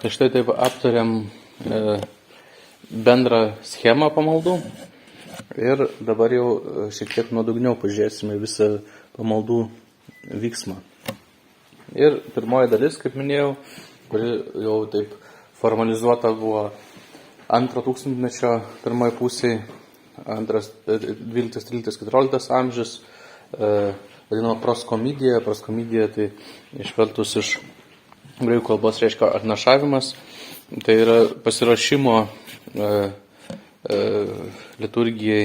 Tai štai taip aptariam bendrą schemą pamaldų ir dabar jau šiek tiek nuodugniau pažiūrėsime visą pamaldų vyksmą. Ir pirmoji dalis, kaip minėjau, kuri jau taip formalizuota buvo 2 tūkstantmečio pirmoji pusė, 12, 13, 14 amžius, vadinama proskomidija. Proskomidija tai išvertus iš graikų kalbos reiškia atnašavimas, tai yra pasiruošimo liturgijai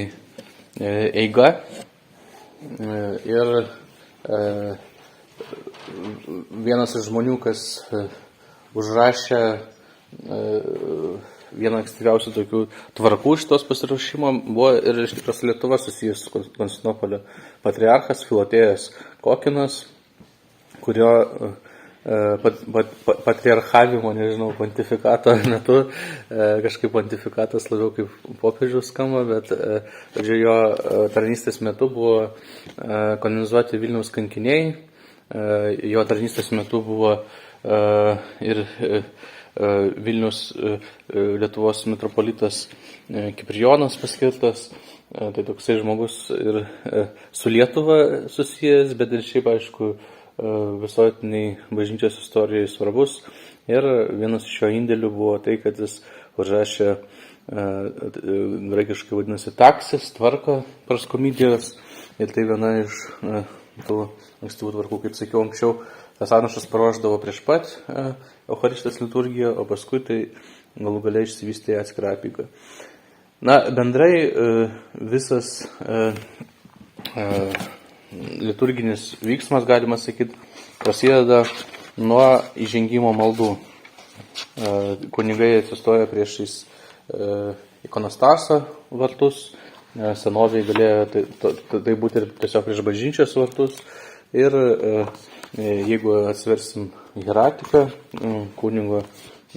eiga ir vienas iš žmonių, kas užrašė vieną ankstyviausių tokių tvarkų šitos pasiruošimo, buvo ir iš tikros Lietuva susijęs su Konstantinopolio patriarchas Filotėjas Kokinas, kurio patriarchavimo, nežinau, pontifikato metu, kažkaip pontifikatas labiau kaip popiežiaus skamba, bet jo tarnystės metu buvo kanonizuoti Vilniaus kankiniai, jo tarnystės metu buvo ir Vilniaus Lietuvos metropolitas Kiprijonas paskirtas, tai toksai žmogus ir su Lietuva susijęs, bet ir šiaip aišku visuotiniai bažnyčios istorijai svarbus. Ir vienas iš jo indėlių buvo tai, kad jis užrašė graikiškai vadinasi taksis, tvarką proskomidijos, ir tai viena iš tų ankstyvų tvarkų, kaip sakiau anksčiau, tas atnašas paruošdavo prieš pat Eucharistijos liturgiją, o paskui tai galų gale išsivystė į atskirą apygą. Na, bendrai visas liturginis vyksmas, galima sakyti, prasideda nuo įžengimo maldų. Kunigai atsistoja priešais ikonostaso vartus, senovėje galėjo tai būti ir tiesiog prieš bažnyčios vartus. Ir jeigu atsiversim hieratiką, kunigo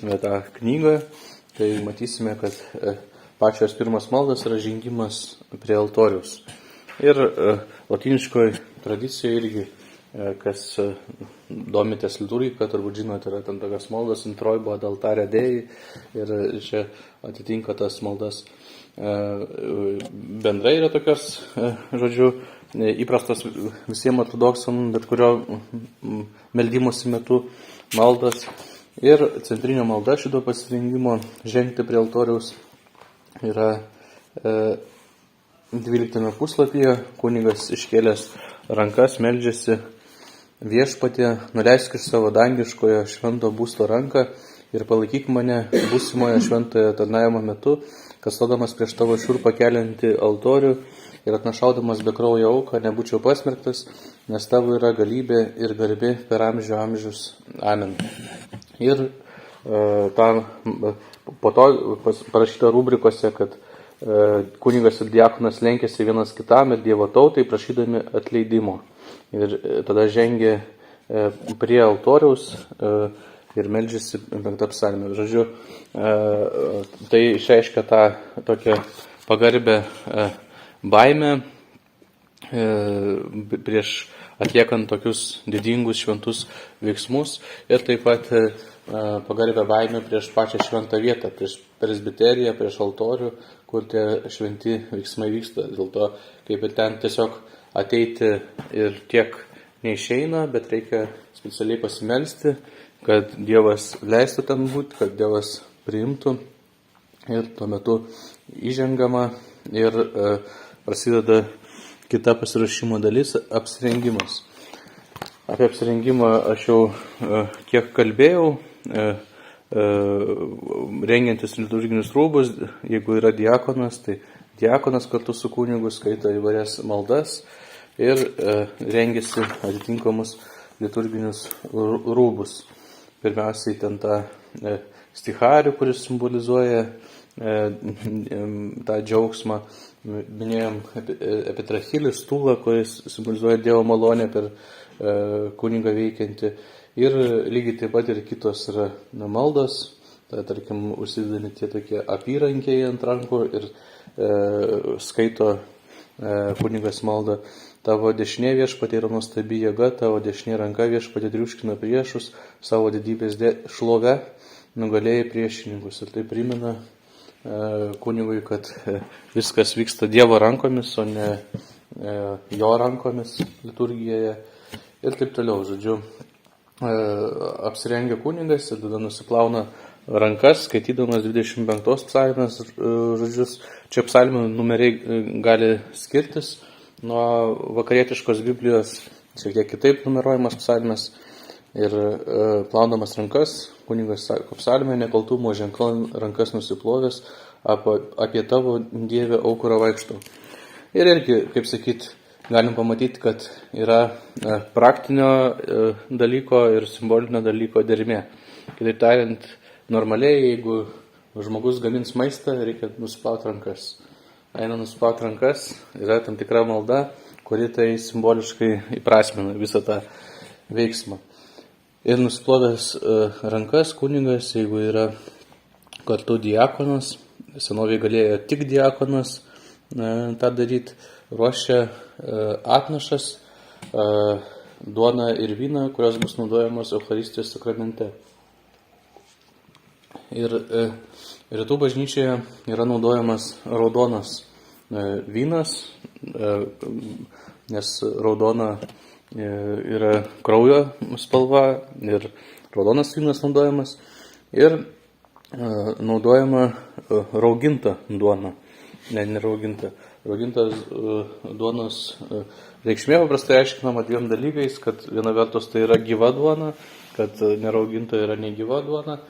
tą knygą, tai matysime, kad pačios pirmas maldas yra žengimas prie altoriaus. Ir lotyniškoje tradicijoje irgi, kas domitės liturgiką, turbūt žinote, yra ten tokios maldos introibo ad altare Dei, ir čia atitinka tas maldas. Bendrai yra tokios, žodžiu, įprastos visiems ortodoksam, bet kurio meldymosi metu maldas. Ir centrinio malda šito pasirinkimo žengti prie altoriaus yra 12 puslapyje. Kunigas iškėlęs rankas meldžiasi: Viešpatie, nuleisk iš savo dangiškojo švento būsto ranką ir palaikyk mane būsimojo šventojo tarnavimo metu, kastodamas prieš tavo šiurpą keliantį altorių ir atnašaudamas be kraujo auką, nebūčiau pasmerktas, nes tavo yra galybė ir garbė per amžių amžius. Amen. Ir po to parašyta rubrikose, kad kunigas ir diakonas lenkėsi vienas kitam ir Dievo tautai prašydami atleidimo. Ir tada žengė prie altoriaus ir meldžiasi 5 psalmę. Žodžiu, tai išreiškia tą tokią pagarbę baimę prieš atliekant tokius didingus šventus veiksmus, ir taip pat pagarbę baimę prieš pačią šventą vietą, prieš presbiteriją, prieš altorių, kur tie šventi veiksmai vyksta. Dėl to, kaip ir ten tiesiog ateiti ir tiek neišeina, bet reikia specialiai pasimelsti, kad Dievas leistų ten būti, kad Dievas priimtų. Ir tuo metu įžengama ir prasideda kita pasiruošimo dalis – apsirengimas. Apie apsirengimą aš jau kiek kalbėjau, rengiantis liturginius rūbus. Jeigu yra diakonas, tai diakonas kartu su kunigu skaito įvairias maldas ir rengiasi atitinkamus liturginius rūbus. Pirmiausiai ten tą sticharių, kuris simbolizuoja tą džiaugsmą. Minėjom epitrachilį, stulą, kuris simbolizuoja Dievo malonę per kunigą veikiantį. Ir lygiai taip pat ir kitos yra maldos. Tai, tarkim, užsidedami tie tokie apyrankiai ant rankų ir skaito kunigas maldą: Tavo dešinė Viešpatie yra nuostabi jėga, tavo dešinė ranka Viešpatie triuškina priešus savo didybės šlove. nugalėjai priešininkus. Ir tai primena kunigui, kad viskas vyksta Dievo rankomis, o ne jo rankomis liturgijoje. Ir taip toliau, žodžiu, apsirengia kunigas ir tada nusiplauna rankas, skaitydamas 25 psalmės žodžius. Čia psalmių numeriai gali skirtis nuo vakarietiškos Biblijos, šiek tiek kitaip numeruojamas psalmės. Ir plaudamas rankas, kunigas sako psalmę, nekaltumo ženklą rankas nusiplovęs, apie tavo Dievę aukurą vaikštau. Ir irgi, kaip sakyt, galim pamatyti, kad yra praktinio dalyko ir simbolinio dalyko dermė. Kitaip tariant, normaliai, jeigu žmogus gamins maistą, reikia nusiplauti rankas. Eina nusiplauti rankas, yra tam tikra malda, kuri tai simboliškai įprasmina visą tą veiksmą. Ir nusiplovęs rankas kunigas, jeigu yra kartu diakonas, senovėje galėjo tik diakonas tą daryti, ruošia atnašas, duoną ir vyną, kurios bus naudojamos Eucharistijos sakramente. Ir rytų bažnyčioje yra naudojamas raudonas vynas, nes raudona yra kraujo spalva ir raudonas vynas naudojamas. Ir naudojama rauginta duona, nerauginta. Raugintas duonos reikšmė paprastai aiškinama dviem dalykais, kad viena vertus tai yra gyva duona, kad nerauginta yra negyva duona.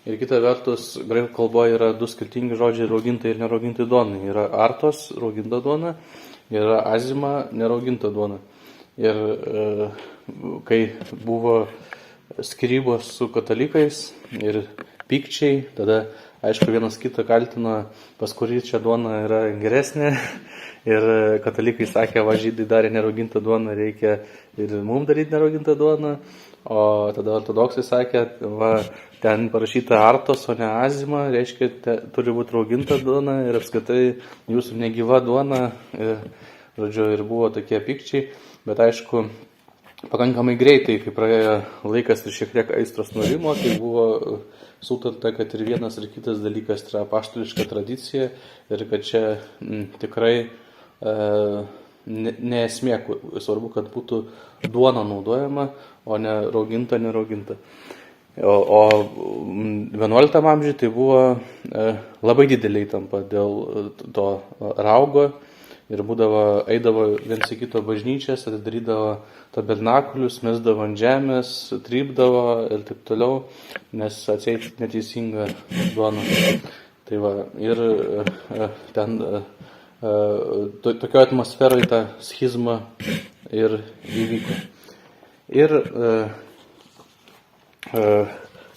Ir kita vertus, graikų kalboje yra du skirtingi žodžiai rauginta ir nerauginta duona. Yra artos, rauginta duona, yra azima, nerauginta duona. Ir kai buvo skyrybos su katalikais ir pykčiai, tada, aišku, vienas kitą kaltino, pas kurį čia duona yra geresnė. Ir katalikai sakė, va, žydai darė neraugintą duoną, reikia ir mums daryti neraugintą duoną. O tada ortodoksai sakė, va, ten parašyta artos, o ne azima, reiškia, turi būti rauginta duona ir apskritai jūsų negyva duona. Žodžiu, ir buvo tokie pykčiai. Bet aišku, pakankamai greitai, kai praėjo laikas ir šiek tiek aistros nurimo, tai buvo sutarta, kad ir vienas ir kitas dalykas yra apaštališka tradicija ir kad čia tikrai ne esmė, svarbu, kad būtų duona naudojama, o ne nerauginta. O 11 amžiuje tai buvo labai didelė įtampa dėl to raugo. Ir eidavo viens į kito bažnyčias, atidarydavo tabernakulius, mesdavo ant žemės, trypdavo ir taip toliau, nes atseit neteisinga duona. Tai va, ir ten tokio atmosferoje ta schizma ir įvyko. Ir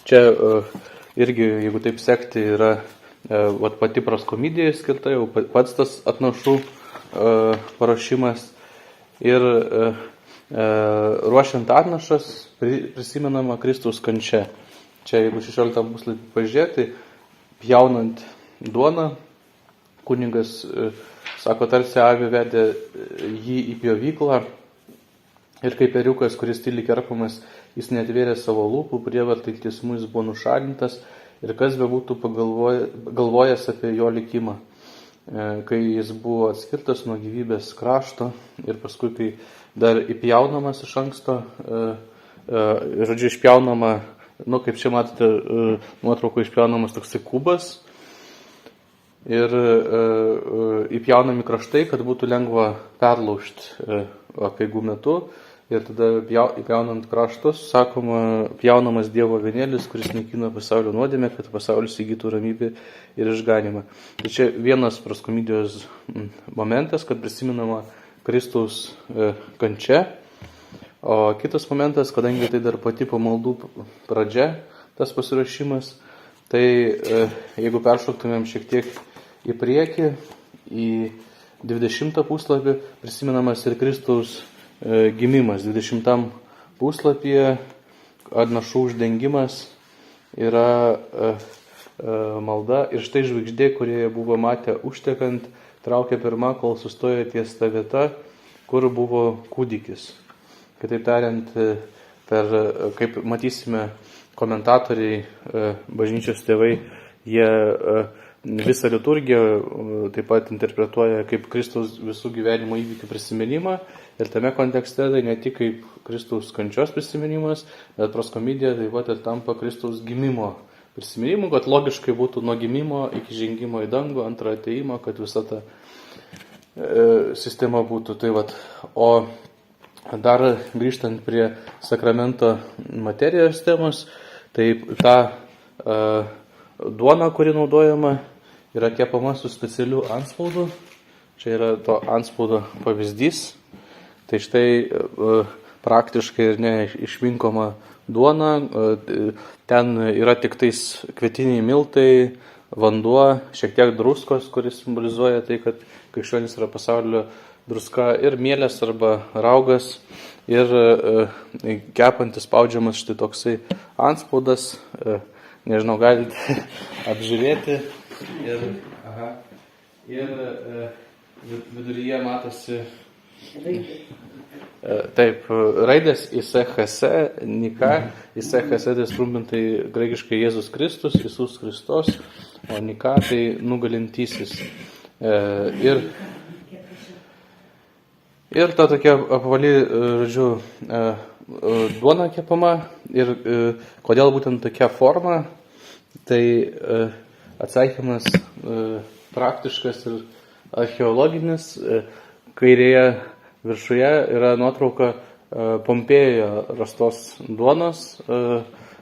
čia irgi, jeigu taip sekti, yra pati proskomidija skirta, jau pats tas atnašų paruošimas. Ir ruošiant atnašas prisimenama Kristaus kančia. Čia, jeigu 16 puslapį pažiūrėti, pjaunant duoną, kunigas, sako, tarsi avį vedė jį į pjovyklą ir kaip ėriukas, kuris tyliai kerpamas, jis neatvėrė savo lūpų, prievartai teismų jis buvo nušalintas ir kas be būtų galvojęs apie jo likimą. Kai jis buvo atskirtas nuo gyvybės krašto ir paskui, kai dar įpjaunamas iš anksto, žodžiu, išpjaunama, kaip čia matote, nuotrauko išpjaunamas toksai kubas ir įpjaunami kraštai, kad būtų lengva perlaužti apeigų metu. Ir tada įpjaunant kraštus, sakoma, pjaunamas Dievo avinėlis, kuris naikina pasaulio nuodėmę, kad pasaulis įgytų ramybę ir išganimą. Tai čia vienas proskomidijos momentas, kad prisimenama Kristaus kančia. O kitas momentas, kadangi tai dar pati pamaldų pradžia, tas pasiruošimas, tai jeigu peršoktumėm šiek tiek į priekį, į 20 puslapį, prisimenamas ir Kristaus gimimas. 20 puslapyje atnašų uždengimas yra malda ir štai žvaigždė, kurioje buvo matę užtekant, traukė pirma, kol sustojo ties ta vieta, kur buvo kūdikis. Kitaip tariant, kaip matysime komentatoriai, bažnyčios tėvai, jie visą liturgiją taip pat interpretuoja kaip Kristaus visų gyvenimo įvykių prisiminimą. Ir tame kontekste tai ne tik kaip Kristaus kančios prisiminimas, bet proskomidija taip pat ir tampa Kristaus gimimo prisiminimu, kad logiškai būtų nuo gimimo iki žengimo į dangų, antrą ateimą, kad visa ta sistema būtų. Tai vat. O dar grįžtant prie sakramento materijos temos, tai ta duona, kuri naudojama, yra kepama su specialiu antspaudu. Čia yra to antspaudo pavyzdys. Tai štai praktiškai ir neišminkoma duona, ten yra tik tais kvietiniai miltai, vanduo, šiek tiek druskos, kuris simbolizuoja tai, kad krikščionis yra pasaulio druska, ir mielės arba raugas, ir kepantis spaudžiamas štai toksai antspaudas, nežinau, galite apžiūrėti, ir viduryje matosi taip, raidės ISHS, Nika, ISHS tai trumpintai graikiškai Jėzus Kristus, Isus Kristos, o Nika tai nugalintysis. Ir ta tokia apvali, žodžiu, duona kepama. Ir kodėl būtent tokia forma, tai atsakymas praktiškas ir archeologinis. Kairėje viršuje yra nuotrauka Pompėjoje rastos duonos,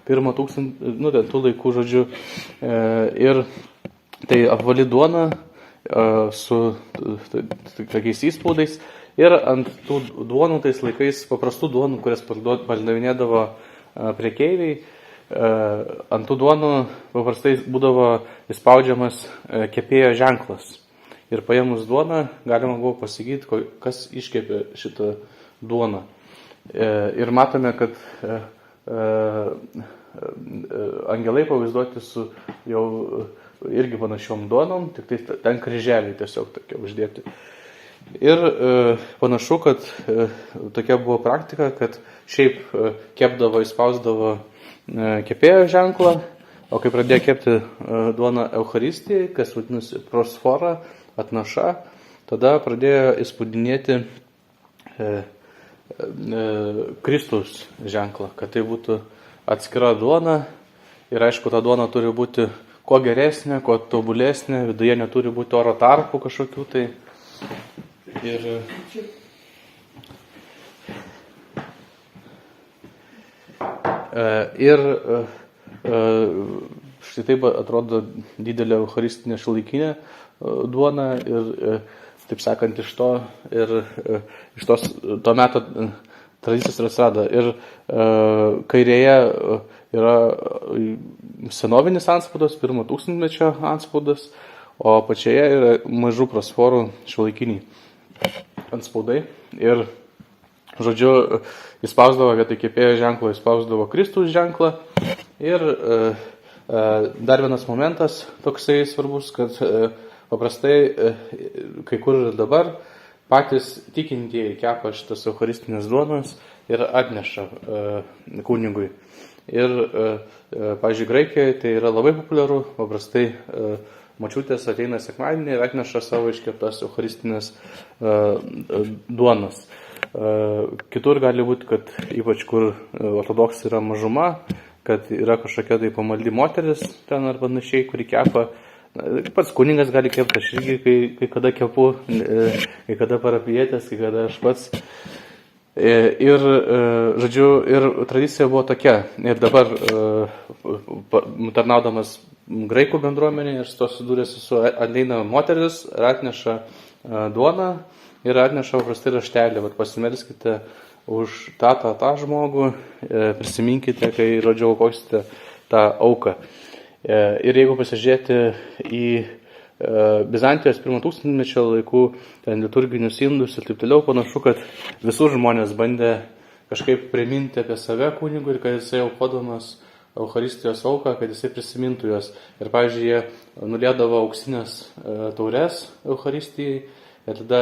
pirmą tų laikų, žodžiu. Ir tai apvali duona su tokiais įspaudais. Ir ant tų duonų tais laikais, paprastų duonų, kurias pardavinėdavo prekeiviai, ant tų duonų paprastai būdavo įspaudžiamas kepėjo ženklas. Ir paėmus duoną galima buvo pasakyti, kas iškepė šitą duoną. Ir matome, kad angelai pavaizduoti su jau irgi panašiom duonom, tik tai ten kryželiai tiesiog tokie uždėti. Ir panašu, kad tokia buvo praktika, kad šiaip kepdavo, įspausdavo kepėjo ženklą, o kai pradėjo kepti duoną Eucharistijai, kas vadinasi prosfora, atnaša, tada pradėjo įspūdinėti Kristaus ženklą, kad tai būtų atskira duona. Ir aišku, ta duona turi būti kuo geresnė, kuo tobulesnė, viduje neturi būti oro tarpų kažkokių tai. Ir štai taip atrodo didelė eucharistinė šiuolaikinė duona ir, taip sakant, iš tos to meto tradicijos ir atsirado. Ir kairėje yra senovinis antspaudas, 1 tūkstantmečio antspaudas, o apačioje yra mažų prosforų šiuolaikiniai antspaudai. Ir, žodžiu, įspausdavo vietoj kepėjo ženklo, įspausdavo Kristaus ženklą. Ir dar vienas momentas toksai svarbus, kad paprastai kai kur ir dabar patys tikintieji kepa šitas eucharistinės duonas ir atneša kunigui. Ir, pavyzdžiui, Graikijoje tai yra labai populiaru, paprastai močiutės ateina sekmadienį ir atneša savo iškeptas eucharistinės duonas. Kitur gali būti, kad ypač kur ortodoksai yra mažuma, kad yra kažkokia tai pamaldi moteris ten ar panašiai, kuri kepa. Pats kuningas gali kepti, aš irgi kai kada kepu, kai kada parapijietės, kai kada aš pats. Ir, žodžiu, ir tradicija buvo tokia. Ir dabar tarnaudamas graikų bendruomenė, aš to sudūrėsi su ateina moteris ir atneša duoną ir atneša paprastai raštelį. Vat pasimelskite už tą žmogų, prisiminkite, kai, žodžiu, aukosite tą auką. Ir jeigu pasižiūrėti į Bizantijos 1 tūkstantmečio laikų ten liturginius indus ir taip toliau, panašu, kad visur žmonės bandė kažkaip priminti apie save kunigui ir kad jisai aukodamas Eucharistijos auką, kad jisai prisimintų juos. Ir, pavyzdžiui, jie nulėdavo auksinės taures Eucharistijai ir tada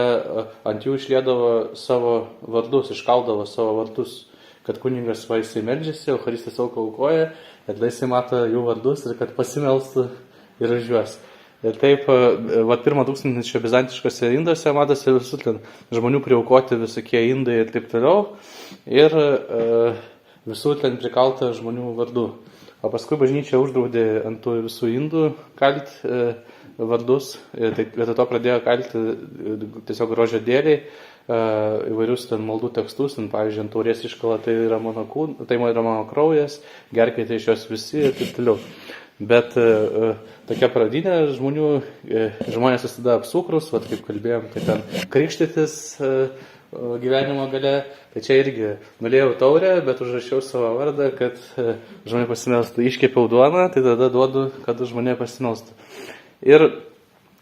ant jų išlėdavo savo vardus, iškaldavo savo vardus, kad kunigas va jisai meldžiasi, Eucharistijos auką aukoja Ir tada jisai mato jų vardus ir kad pasimelstų ir už juos. Ir taip, pirmo tūkstantmečio bizantiškose induose matosi visų ten žmonių priaukoti visokie indai ir taip toliau. Ir visų ten prikalta žmonių vardų. O paskui bažnyčia uždraudė ant tų visų indų kalti vardus. Tai vietoj to pradėjo kalti tiesiog grožio dėliai įvairius ten maldų tekstus. Ten, pavyzdžiui, ant taurės iškala tai yra mano kūnas, tai yra mano kraujas, gerkite iš jos visi ir taip toliau. Bet tokia pradinė žmonės visada apsukrus, kaip kalbėjom, tai ten krikštytis gyvenimo gale, tai čia irgi nulėjau taurę, bet užrašiau savo vardą, kad žmonė pasimelstų. Iškepiau duoną, tai tada duodu, kad žmonė pasimelstų. Ir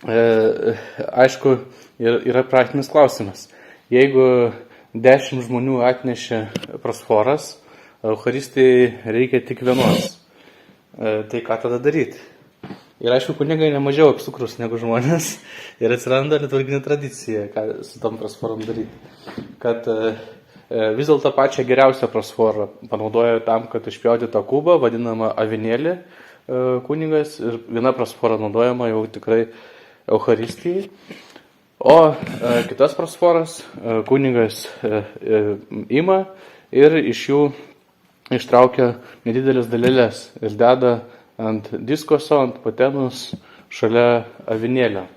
aišku, yra praktinis klausimas. Jeigu 10 žmonių atnešė prosforas, Eucharistijai reikia tik vienos. Tai ką tada daryti? Ir aišku, kunigai nemažiau apsukrus negu žmonės ir atsiranda liturginė tradicija, ką su tom prosforom daryti. Kad vis dėlto pačią geriausią prosforą panaudojo tam, kad išpjauti tą kubą, vadinamą avinėlį kunigas, ir viena prosfora naudojama jau tikrai Eucharistijai. O kitas prosforas kunigas ima ir iš jų ištraukia nedidelės dalelės ir deda ant diskoso, ant patenus šalia avinėlio.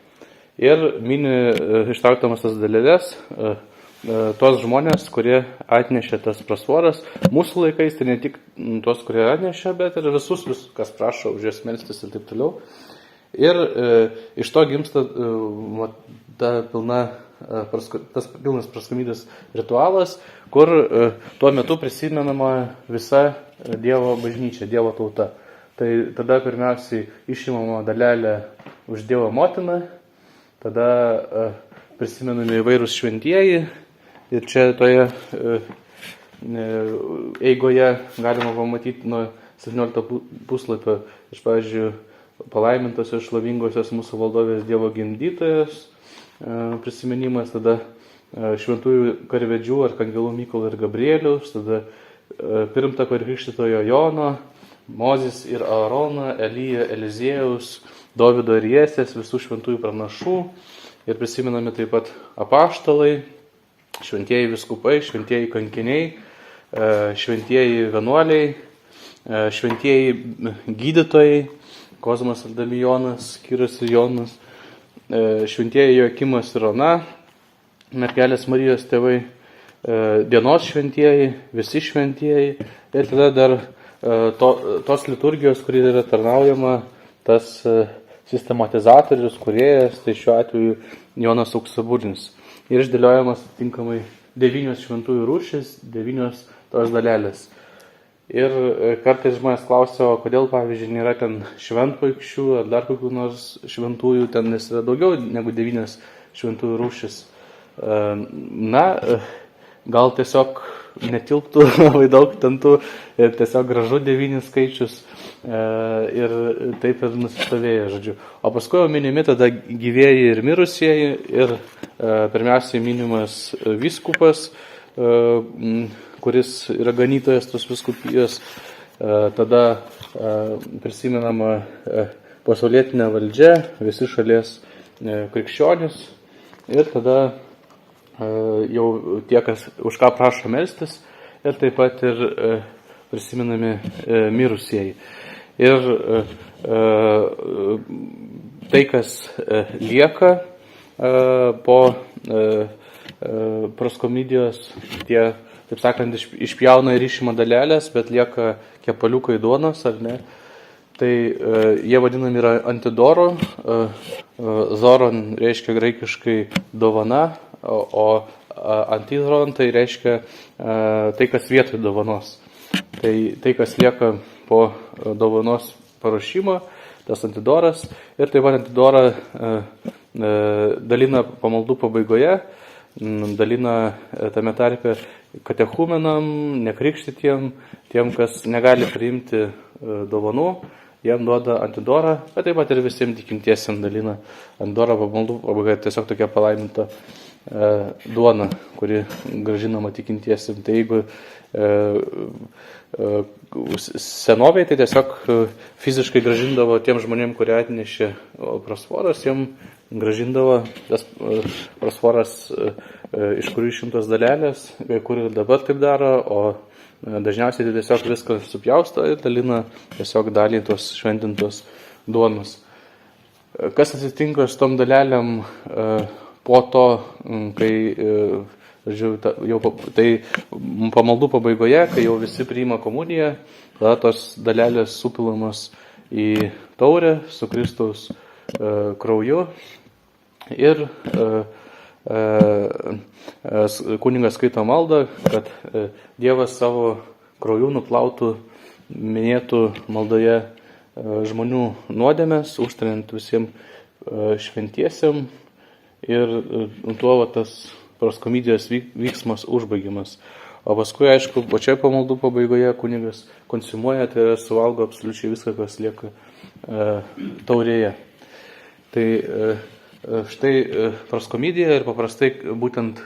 Ir mini ištrauktamas tas dalelės tos žmonės, kurie atnešė tas prosforas. Mūsų laikais tai ne tik tos, kurie atnešė, bet ir visus, kas prašo už jas melstis ir taip toliau. Ir iš to gimsta tas pilnas praskomybės ritualas, kur tuo metu prisimenama visa Dievo bažnyčia, Dievo tauta. Tai tada pirmiausiai išimama dalelė už Dievo motiną, tada prisimenami įvairūs šventieji ir čia toje eigoje galima pamatyti nuo 17 puslapio, iš pavyzdžiui, palaimintosios šlovingosios mūsų valdovės Dievo gimdytojas prisiminimas, tada šventųjų karvedžių, arkangelų Mykolo ir Gabrieliaus, tada pirmtako ir krikštytojo Jono, Mozės ir Aarono, Elija, Eliziejaus, Dovydo ir Jesės, visų šventųjų pranašų. Ir prisimenami taip pat apaštalai, šventieji viskupai, šventieji kankiniai, šventieji vienuoliai, šventieji gydytojai, Kozmas ir Damijonas, Kyras ir Jonas, šventieji Joakimas ir Ona, mergelės Marijos tėvai, dienos šventieji, visi šventieji. Ir tada dar tos liturgijos, kuri yra tarnaujama, tas sistematizatorius, kūrėjas, tai šiuo atveju Jonas Auksaburnis. Ir išdėliojamas tinkamai 9 šventųjų rūšis, 9 tos dalelės. Ir kartais žmonės klausia, kodėl, pavyzdžiui, nėra ten šventpaikščių ar dar kokių nors šventųjų, ten nes yra daugiau negu 9 šventųjų rūšis. Na, gal tiesiog netilptų labai daug ten tų, tiesiog gražu 9 skaičius ir taip ir nusistovėjo, žodžiu. O paskui minimi tada gyvieji ir mirusieji ir pirmiausiai minimas vyskupas, kuris yra ganytojas tos vyskupijos, tada prisimenama pasaulietinė valdžia, visi šalies krikščionis ir tada jau tie, kas už ką prašo melstis ir taip pat ir prisimenami mirusieji. Ir tai, kas lieka po proskomidijos, tie, taip sakant, išpjauna ir išima dalelės, bet lieka kepaliukai duonos, ar ne? Tai jie vadinami yra antidoro. Zoron reiškia graikiškai dovana, o antizoron tai reiškia tai, kas vietoj dovanos. Tai kas lieka po dovanos paruošimo, tas antidoras. Ir taip pat antidorą dalina pamaldų pabaigoje, dalina tame tarpe katechumenam, nekrikštytiem, tiem, kas negali priimti dovanų, jiem duoda antidorą, bet taip pat ir visiems tikintiesiems dalina antidorą pamaldų pabaigoje, tiesiog tokia palaiminta duona, kuri gražinama tikintiesiem. Tai jeigu senovėje tai tiesiog fiziškai gražindavo tiem žmonėm, kurie atnešė prasforas, jiem gražindavo tas prasforas, iš kurių išimtos dalelės, kur ir dabar taip daro, o dažniausiai tai tiesiog viską supjausto ir dalina tiesiog dalį tos šventintos duonos. Kas atsitinka su tom dalelėm po to, kai tai pamaldų pabaigoje, kai jau visi priima komuniją, tada tos dalelės supilamos į taurę su Kristaus krauju ir kunigas skaito maldą, kad Dievas savo krauju nuplautų minėtų maldoje žmonių nuodėmes, užtariant visiems šventiesiam ir tuo tas praskomidijos vyksmas užbaigimas. O paskui, aišku, pačioj pamaldų pabaigoje kunigas konsumuoja, tai yra suvalgo absoliučiai viską, kas lieka taurėje. Tai štai praskomidija ir paprastai būtent,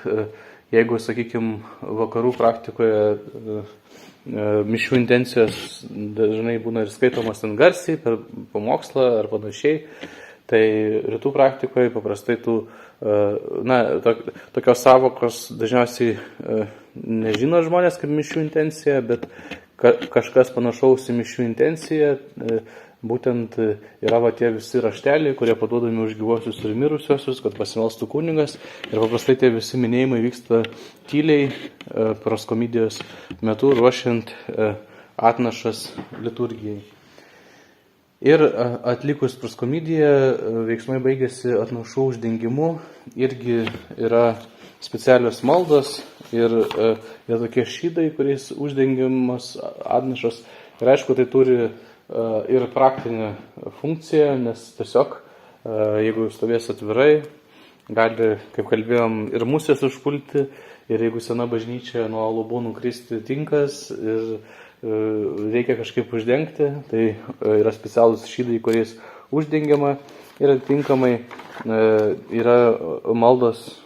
jeigu, sakykime, vakarų praktikoje mišių intencijos dažnai būna ir skaitomas ten garsiai per pamokslą ar panašiai, tai rytų praktikoje paprastai tokios savokos dažniausiai nežino žmonės kaip mišių intencija, bet kažkas panašaus į mišių intenciją, būtent yra tie visi rašteliai, kurie paduodami už gyvuosius ir mirusiosius, kad pasimelstų kunigas, ir paprastai tie visi minėjimai vyksta tyliai praskomidijos metu, ruošiant atnašas liturgijai. Ir atlikus praskomidiją veiksmai baigėsi atnašų uždengimu, irgi yra specialios maldos ir tokie šydai, kuriais uždengiamas atnašas. Ir aišku, tai turi ir praktinę funkciją, nes tiesiog, jeigu stovės atvirai, gali, kaip kalbėjom, ir musės užpulti, ir jeigu sena bažnyčia nuo lubų nukristi tinkas ir reikia kažkaip uždengti, tai yra specialūs šydai, kuriais uždengiama ir atitinkamai yra maldos,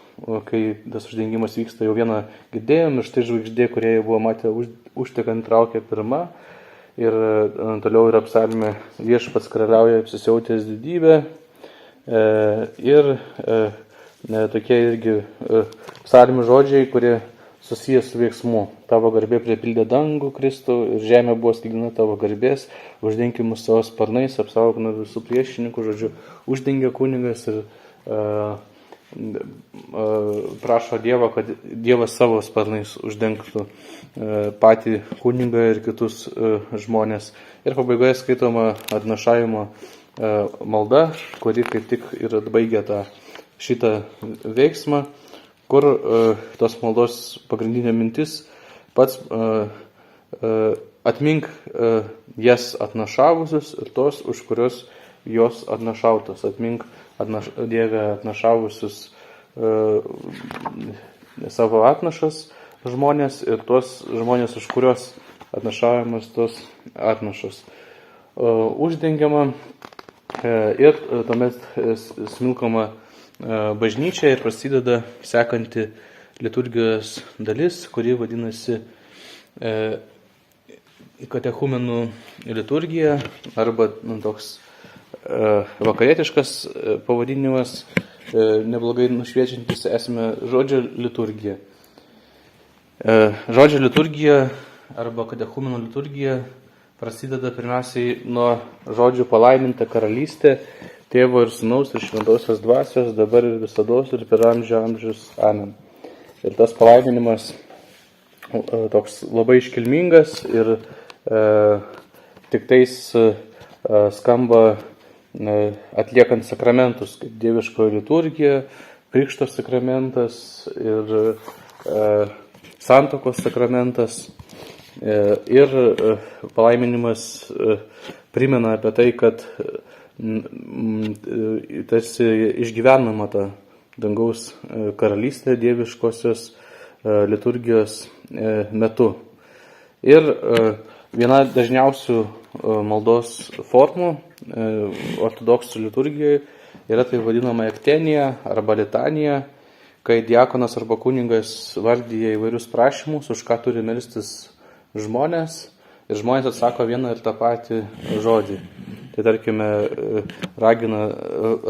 kai tas uždengimas vyksta, jau vieną girdėjom, ir štai žvaigždė, kurie jau buvo matę užtekant traukia pirma, ir toliau yra psalmė Viešpats karaliauja apsisiautęs didybę, ir tokie irgi psalmių žodžiai, kurie susijęs su veiksmu. Tavo garbė pripildė dangų, Kristų, ir žemė buvo sklidina tavo garbės, uždenkim mus savo sparnais, apsaugok nuo visų priešininkų, žodžiu, uždengia kunigas ir prašo Dievo, kad Dievas savo sparnais uždengtų patį kunigą ir kitus žmonės. Ir pabaigoje skaitoma atnašavimo malda, kuri kaip tik ir atbaigia šitą veiksmą, kur tos maldos pagrindinė mintis pats atmink jas atnašavusius ir tos, už kurios jos atnašautos. Atmink Dieve atnašavusius savo atnašas žmonės ir tuos žmonės, už kurios atnašavimas tos atnašos. Uždengiama ir tuomet smilkoma bažnyčia ir prasideda sekanti liturgijos dalis, kuri vadinasi katechumenų liturgija arba toks vakarietiškas pavadinimas, neblogai nušviečiantis esmę žodžio liturgija. Žodžio liturgija arba katechumenų liturgija prasideda pirmiausiai nuo žodžių palaiminta karalystė, Tėvo ir Sūnaus ir Šventosios Dvasios, dabar ir visados ir per amžius. Amen. Ir tas palaiminimas toks labai iškilmingas ir tik tais skamba atliekant sakramentus, kaip dieviškoji liturgija, krikšto sakramentas ir santuokos sakramentas. Ir palaiminimas primena apie tai, kad tarsi išgyvenama ta dangaus karalystė dieviškosios liturgijos metu. Ir viena dažniausių maldos formų ortodoksų liturgijoje yra tai vadinama ektenija arba litanija, kai diakonas arba kunigas vardyja įvairius prašymus, už ką turi melstis žmonės, ir žmonės atsako vieną ir tą patį žodį. Tai tarkime, ragina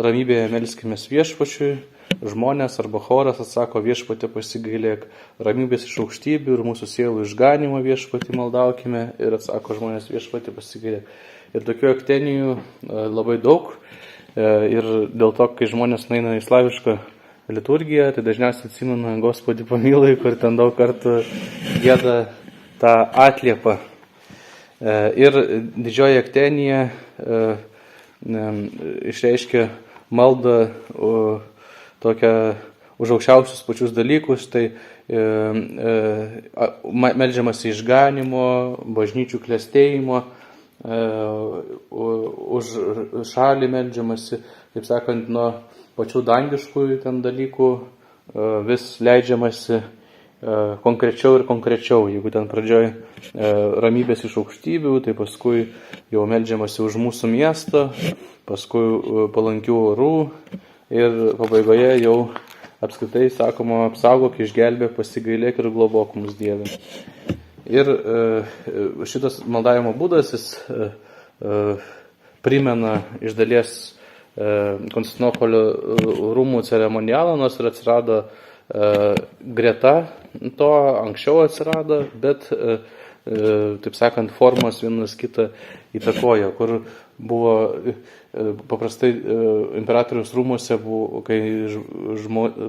ramybėje melskimės viešpačiui, žmonės arba choras atsako viešpatį pasigailėk, ramybės iš aukštybių ir mūsų sielų išganimo viešpatį maldaukime, ir atsako žmonės viešpatį pasigailėk. Ir tokių aktenijų labai daug, ir dėl to, kai žmonės nueina į slavišką liturgiją, tai dažniausiai atsimena Gospodį pamilai, kur ten daug kartų gieda tą atliepą. Ir didžioji aktenija išreiškia maldą tokią už aukščiausius pačius dalykus, tai meldžiamas išganimo, bažnyčių klestėjimo, už šalį meldžiamasi, taip sakant, nuo pačių dangiškųjų ten dalykų vis leidžiamasi konkrečiau ir konkrečiau. Jeigu ten pradžioj ramybės iš aukštybių, tai paskui jau meldžiamasi už mūsų miestą, paskui palankių orų ir pabaigoje jau apskritai sakoma apsaugok, išgelbėk, pasigailėk ir globok mus Dieve. Ir šitas maldavimo būdas, jis primena iš dalies Konstantinopolio rūmų ceremonialą, nors ir atsirado greta to, anksčiau atsirado, bet, taip sakant, formos vienas kitą įtakojo, kur buvo paprastai imperatoriaus rūmuose, kai,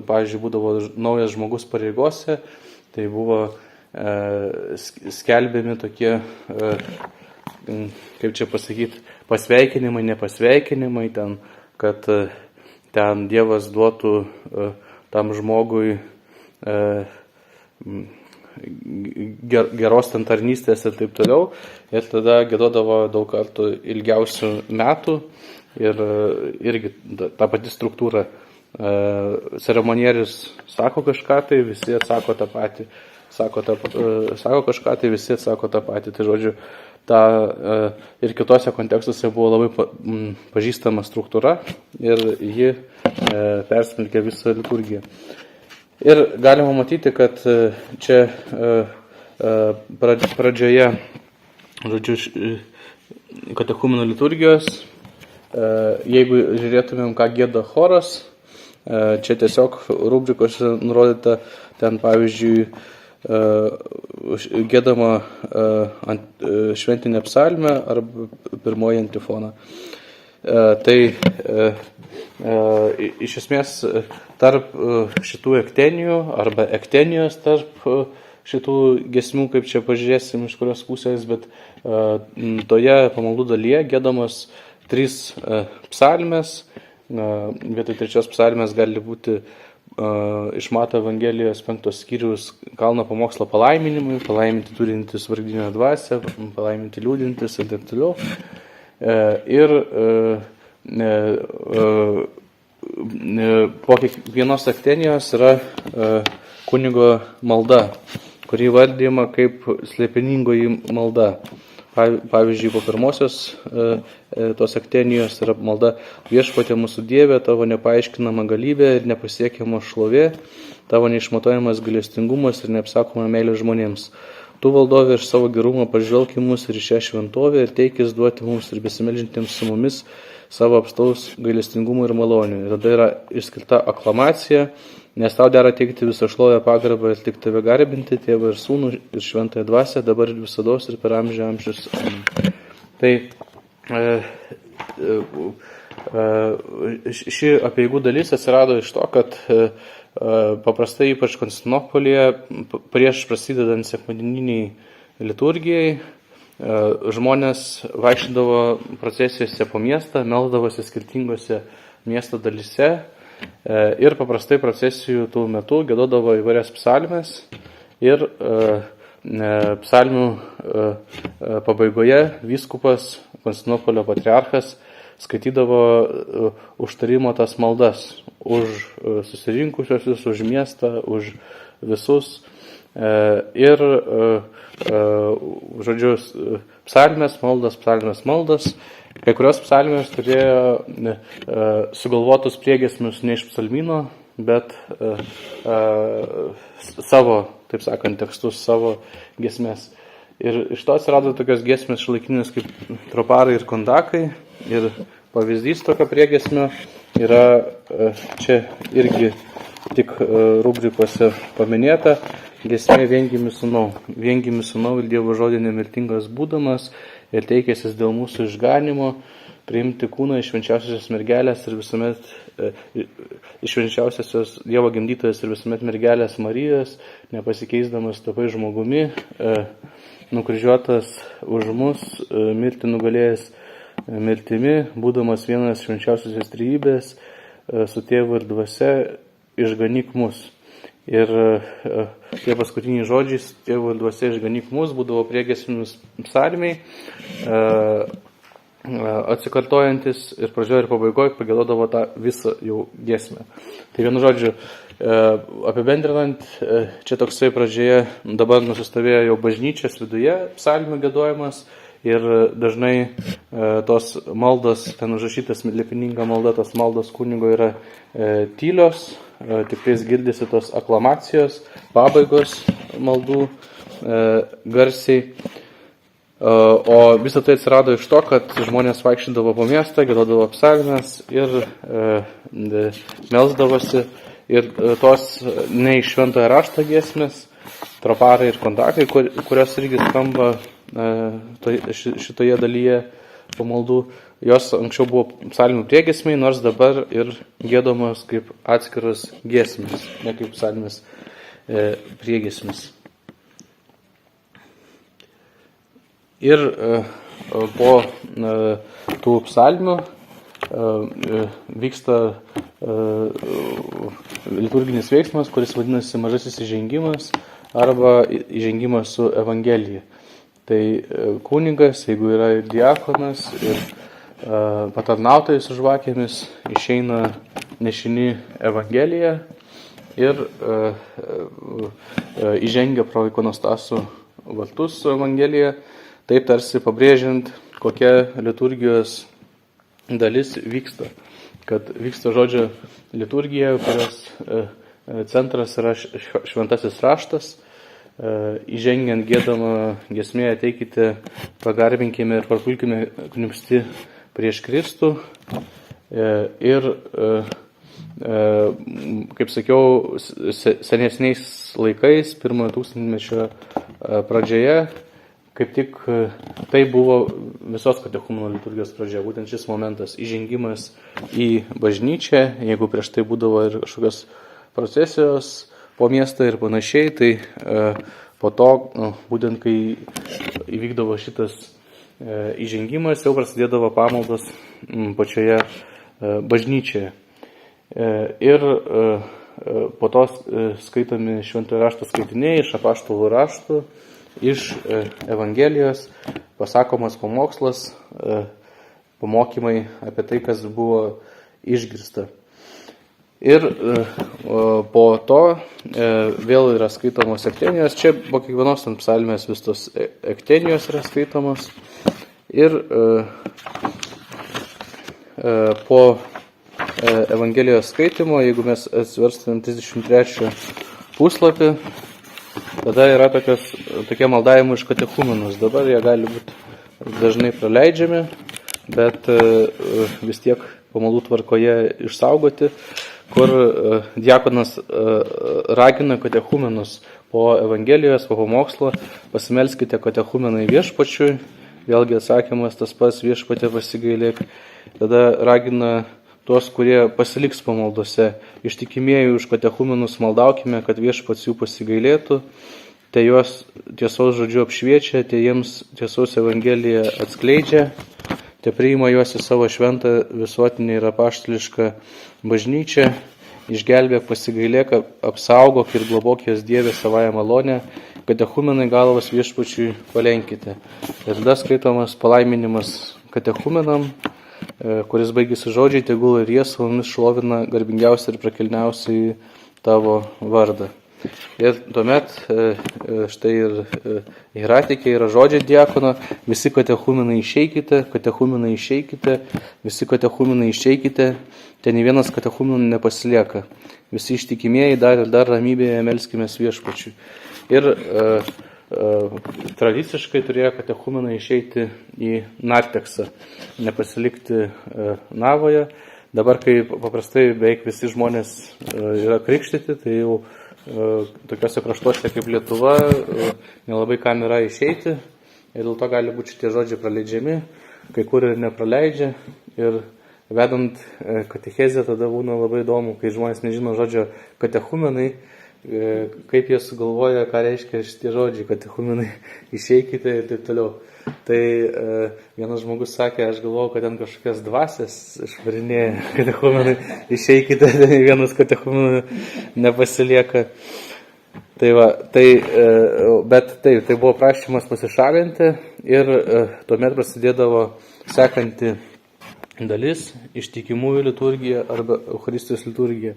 pavyzdžiui, būdavo naujas žmogus pareigose, tai buvo skelbiami tokie, kaip čia pasakyti, pasveikinimai, nepasveikinimai, ten, kad ten Dievas duotų tam žmogui geros ten tarnystės ir taip toliau. Ir tada giedodavo daug kartų ilgiausių metų ir irgi ta pati struktūra. Ceremonierius sako kažką, tai visi atsako tą patį. Sako kažką, tai visi atsako tą patį. Tai žodžiu, ir kitose kontekstuose buvo labai pažįstama struktūra ir ji persmelkė visą liturgiją. Ir galima matyti, kad čia pradžioje, žodžiu, katechumenų liturgijos, jeigu žiūrėtumėm, ką gieda choras, čia tiesiog rubrikose nurodyta, ten pavyzdžiui, giedama šventinė psalmė arba pirmoji antifona. Tai iš esmės tarp šitų ektenijų arba ektenijos tarp šitų giesmių, kaip čia pažiūrėsim iš kurios pusės, bet toje pamaldų dalyje giedamos 3 psalmės. Vietoj 3 psalmės gali būti iš Mato Evangelijos 5 skyriaus kalno pamokslo palaiminimui, palaiminti turintis vardinę dvasią, palaiminti liūdintis ir taip toliau. Ir po kiekvienos aktenijos yra kunigo malda, kuri vardijama kaip slėpiningoji malda. Pavyzdžiui, po pirmosios tos aktenijos yra malda viešpatie mūsų Dieve, tavo nepaaiškinama galybė ir nepasiekiama šlovė, tavo neišmatuojamas gailestingumas ir neapsakoma meilė žmonėms. Tu valdovė iš savo gerumo pažvelk į mus ir į šią šventovę ir teikis duoti mums ir besimeldžiantiems su mumis savo apstaus gailestingumo ir malonių. Ir tada yra išskirta aklamacija, nes tau dera teikti visą šlovę, pagarbą ir tik tave garbinti, Tėvą ir Sūnų ir Šventąją Dvasią, dabar ir visados ir per amžių amžius. Tai ši apeigų dalis atsirado iš to, kad paprastai ypač Konstantinopolyje prieš prasidedant sekmadieniniai liturgijai žmonės vaikščiodavo procesijose po miestą, melsdavosi skirtingose miesto dalyse ir paprastai procesijų tų metų giedodavo įvairias psalmes ir psalmių pabaigoje vyskupas Konstantinopolio patriarchas skaitydavo užtarimo tas maldas už susirinkusiosius, už miestą, už visus. Ir, žodžiu, psalmės maldas. Kai kurios psalmės turėjo sugalvotus priegiesmius ne iš psalmyno, bet savo, taip sakant, tekstus, savo giesmės. Ir iš to atsirado tokios giesmės šiuolaikinės kaip troparai ir kondakai. Ir pavyzdys tokio priegiesmio yra čia irgi tik rubrikose paminėta. Giesmė viengimi sūnau. Viengimi sūnau ir Dievo žodį nemirtingas būdamas ir teikėsis dėl mūsų išganimo, priimti kūną iš švenčiausiosios mergelės ir visuomet iš švenčiausiosios Dievo gimdytojas ir visuomet mergelės Marijos, nepasikeisdamas tapai žmogumi, nukryžiuotas už mus, mirti nugalėjęs mirtimi, būdamas vienas švenčiausiosios trejybės, su tėvu ir dvasia, išganyk mus. Ir tie paskutiniai žodžiai, tėvo ir dvasia išganyk mus, būdavo priegiesminis psalmiai, atsikartojantis ir pradžioje ir pabaigoje pagėdodavo tą visą jau giesmę. Tai vienu žodžiu, apibendrinant, čia toksai pradžioje dabar nusistovėjo jau bažnyčios viduje psalmių giedojimas ir dažnai tos maldos, ten užrašytas lipininga malda, tos maldos kunigo yra tylios, tikrais girdisi tos aklamacijos, pabaigos maldų garsiai. O visą tai atsirado iš to, kad žmonės vaikščiodavo po miestą, giedodavo psalmes ir melsdavosi. Ir tos ne iš šventojo rašto giesmės, troparai ir kondakai, kurios irgi skamba šitoje dalyje pamaldų, jos anksčiau buvo psalmių priegiesmiai, nors dabar ir giedamos kaip atskiros giesmės, ne kaip psalmės priegiesmės. Ir po tų psalmių vyksta liturginis veiksmas, kuris vadinasi mažasis įžengimas arba įžengimas su Evangelija. Tai kunigas, jeigu yra ir diakonas, ir patarnautojai su žvakėmis, išeina nešini Evangeliją ir įžengia pro ikonostasų vartus su Evangelija, taip tarsi pabrėžiant, kokia liturgijos dalis vyksta. Kad vyksta žodžio liturgija, kurios centras yra šventasis raštas, įžengiant giedamą giesmė ateikite, pagarbinkime ir parpulkime knipsti prieš Kristų. Ir, kaip sakiau, senesniais laikais, pirmojo tūkstantmečio pradžioje, kaip tik tai buvo visos katechumeno liturgijos pradžia, būtent šis momentas įžengimas į bažnyčią. Jeigu prieš tai būdavo ir kažkokios procesijos po miestą ir panašiai, tai po to, būtent kai įvykdavo šitas įžengimas, jau prasidėdavo pamaldos pačioje bažnyčioje. Ir po to skaitomi šventojo rašto skaitiniai iš apaštalų raštų, iš Evangelijos, pasakomas pamokslas, pamokymai apie tai, kas buvo išgirsta. Ir po to vėl yra skaitomos ektenijos. Čia po kiekvienos ant psalmės vis tos ektenijos yra skaitomos. Ir po Evangelijos skaitimo, jeigu mes atsiverstumėm 33 puslapį, tada yra tokie maldavimai iš katechumenos. Dabar jie gali būti dažnai praleidžiami, bet vis tiek pamaldų tvarkoje išsaugoti, kur diakonas ragina katechumenus po Evangelijos, po pamokslo, pasimelskite katechumenai viešpačiui, vėlgi atsakymas tas pats, viešpatė pasigailėk. Tada ragina tuos, kurie pasiliks pamaldose, ištikimieji už katechumenus maldaukime, kad viešpats jų pasigailėtų, tai juos tiesos žodžiu apšviečia, tai jiems tiesos Evangeliją atskleidžia, tai priima juos į savo šventą visuotinį ir apaštališką bažnyčią, išgelbėk, pasigailėk, apsaugok ir globok jas Dieve savąją malonę, katechumenai galvas viešpačiui palenkite. Ir tada skaitomas palaiminimas katechumenam, kuris baigėsi žodžiai, tegul ir jie savomis šlovina garbingiausiai ir prakilniausiai tavo vardą. Ir tuomet štai ir hieratikė yra žodžiai diakono, visi katechumenai išeikite, visi katechumenai išeikite, ten nei vienas katechumenų nepasilieka. Visi ištikimieji dar ir dar ramybėje melskimės viešpačiui. Ir tradiciškai turėjo katechumenai išeiti į narteksą, nepasilikti navoje. Dabar, kai paprastai beveik visi žmonės yra krikštyti, tai jau tokiuose kraštuose kaip Lietuva nelabai kam yra išeiti ir dėl to gali būti šitie žodžiai praleidžiami, kai kur ir nepraleidžia. Ir vedant katechezę tada būna labai įdomu, kai žmonės nežino žodžio katechumenai, kaip jie sugalvoja, ką reiškia šitie žodžiai, katechumenai, išeikite ir taip toliau. Tai vienas žmogus sakė, aš galvojau, kad ten kažkokias dvasias išvarinėja katechumenai, išeikite, vienas katechumenai nepasilieka. Bet tai buvo prašymas pasišalinti ir tuomet prasidėdavo sekanti dalis, ištikimųjų liturgija arba Eucharistijos liturgija.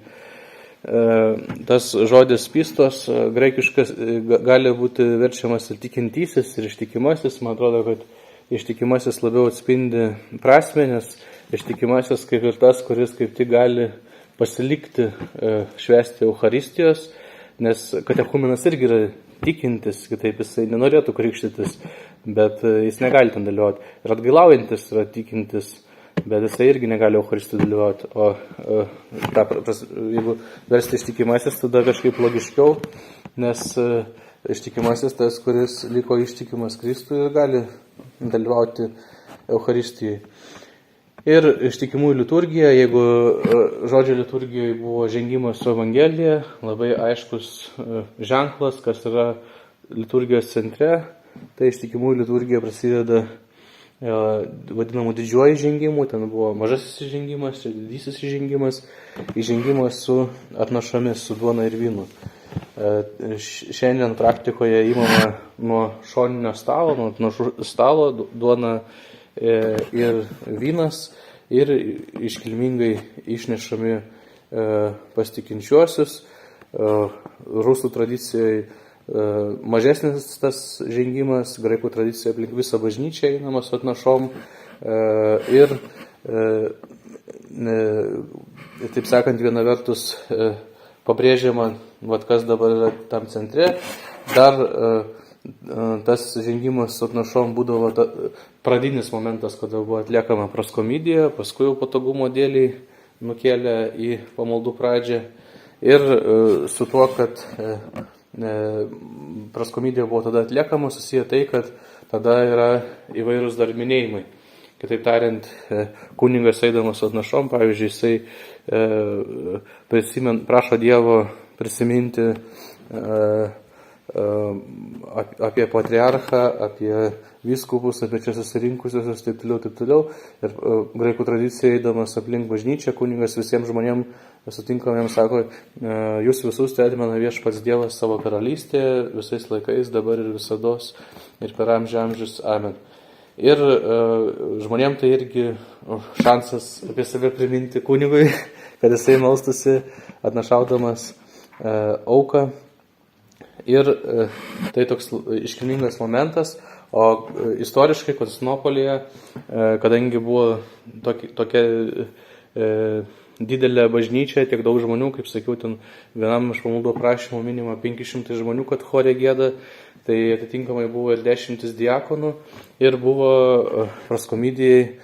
Tas žodis pistos, graikiškas, gali būti verčiamas ir tikintysis, ir ištikimasis. Man atrodo, kad ištikimasis labiau atspindi prasmę, nes ištikimasis kaip ir tas, kuris kaip tik gali pasilikti švęsti Eucharistijos, nes katechumenas irgi yra tikintis, kitaip jisai nenorėtų krikštytis, bet jis negali ten dalyvauti. Ir atgailaujantis yra tikintis, bet jisai irgi negali Eucharistijoje dalyvauti. O jeigu versti ištikimasis, tada kažkaip logiškiau, nes ištikimasis tas, kuris liko ištikimas Kristui ir gali dalyvauti Eucharistijoje. Ir ištikimųjų liturgija, jeigu žodžio liturgijoje buvo žengimas su Evangelija, labai aiškus ženklas, kas yra liturgijos centre, tai ištikimųjų liturgija prasideda vadinamų didžiuoju įžengimu, ten buvo mažasis įžengimas ir didysis įžengimas su atnašomis, su duona ir vynu. Šiandien praktikoje įmama nuo šoninio stalo, nuo atnašų stalo, duona ir vynas ir iškilmingai išnešami pas tikinčiuosius. Rusų tradicijoje mažesnis tas žengimas, graikų tradicija aplink visą bažnyčią einama su atnašom ir taip sakant, viena vertus pabrėžiama, kas dabar yra tam centre, dar tas žengimas su atnašom būdavo pradinis momentas, kada buvo atliekama praskomidija, paskui jau patogumo dėliai nukėlė į pamaldų pradžią ir su tuo, kad praskomidija buvo tada atliekama, susiję tai, kad tada yra įvairūs dar minėjimai. Kitaip tariant, kunigas eidamas su atnašom, pavyzdžiui, jisai prašo Dievo prisiminti apie patriarchą, apie vyskupus, apie čia susirinkusius, taip toliau. Ir graikų tradicija eidamas aplink bažnyčią, kunigas visiems žmonėms sutinkamiems sako, jūs visus atmena viešpats Dievas savo karalystėje, visais laikais, dabar ir visados, ir per amžius. Amen. Ir žmonėms tai irgi šansas apie save priminti kunigui, kad jisai melstusi atnašaudamas auką. Ir tai toks iškilmingas momentas, o istoriškai Konstantinopolyje, kadangi buvo tokia didelė bažnyčia, tiek daug žmonių, kaip sakiau, ten vienam iš pamaldo prašymų minima 500 žmonių, kad chore gėda, tai atitinkamai buvo ir 10 diakonų ir buvo praskomidijai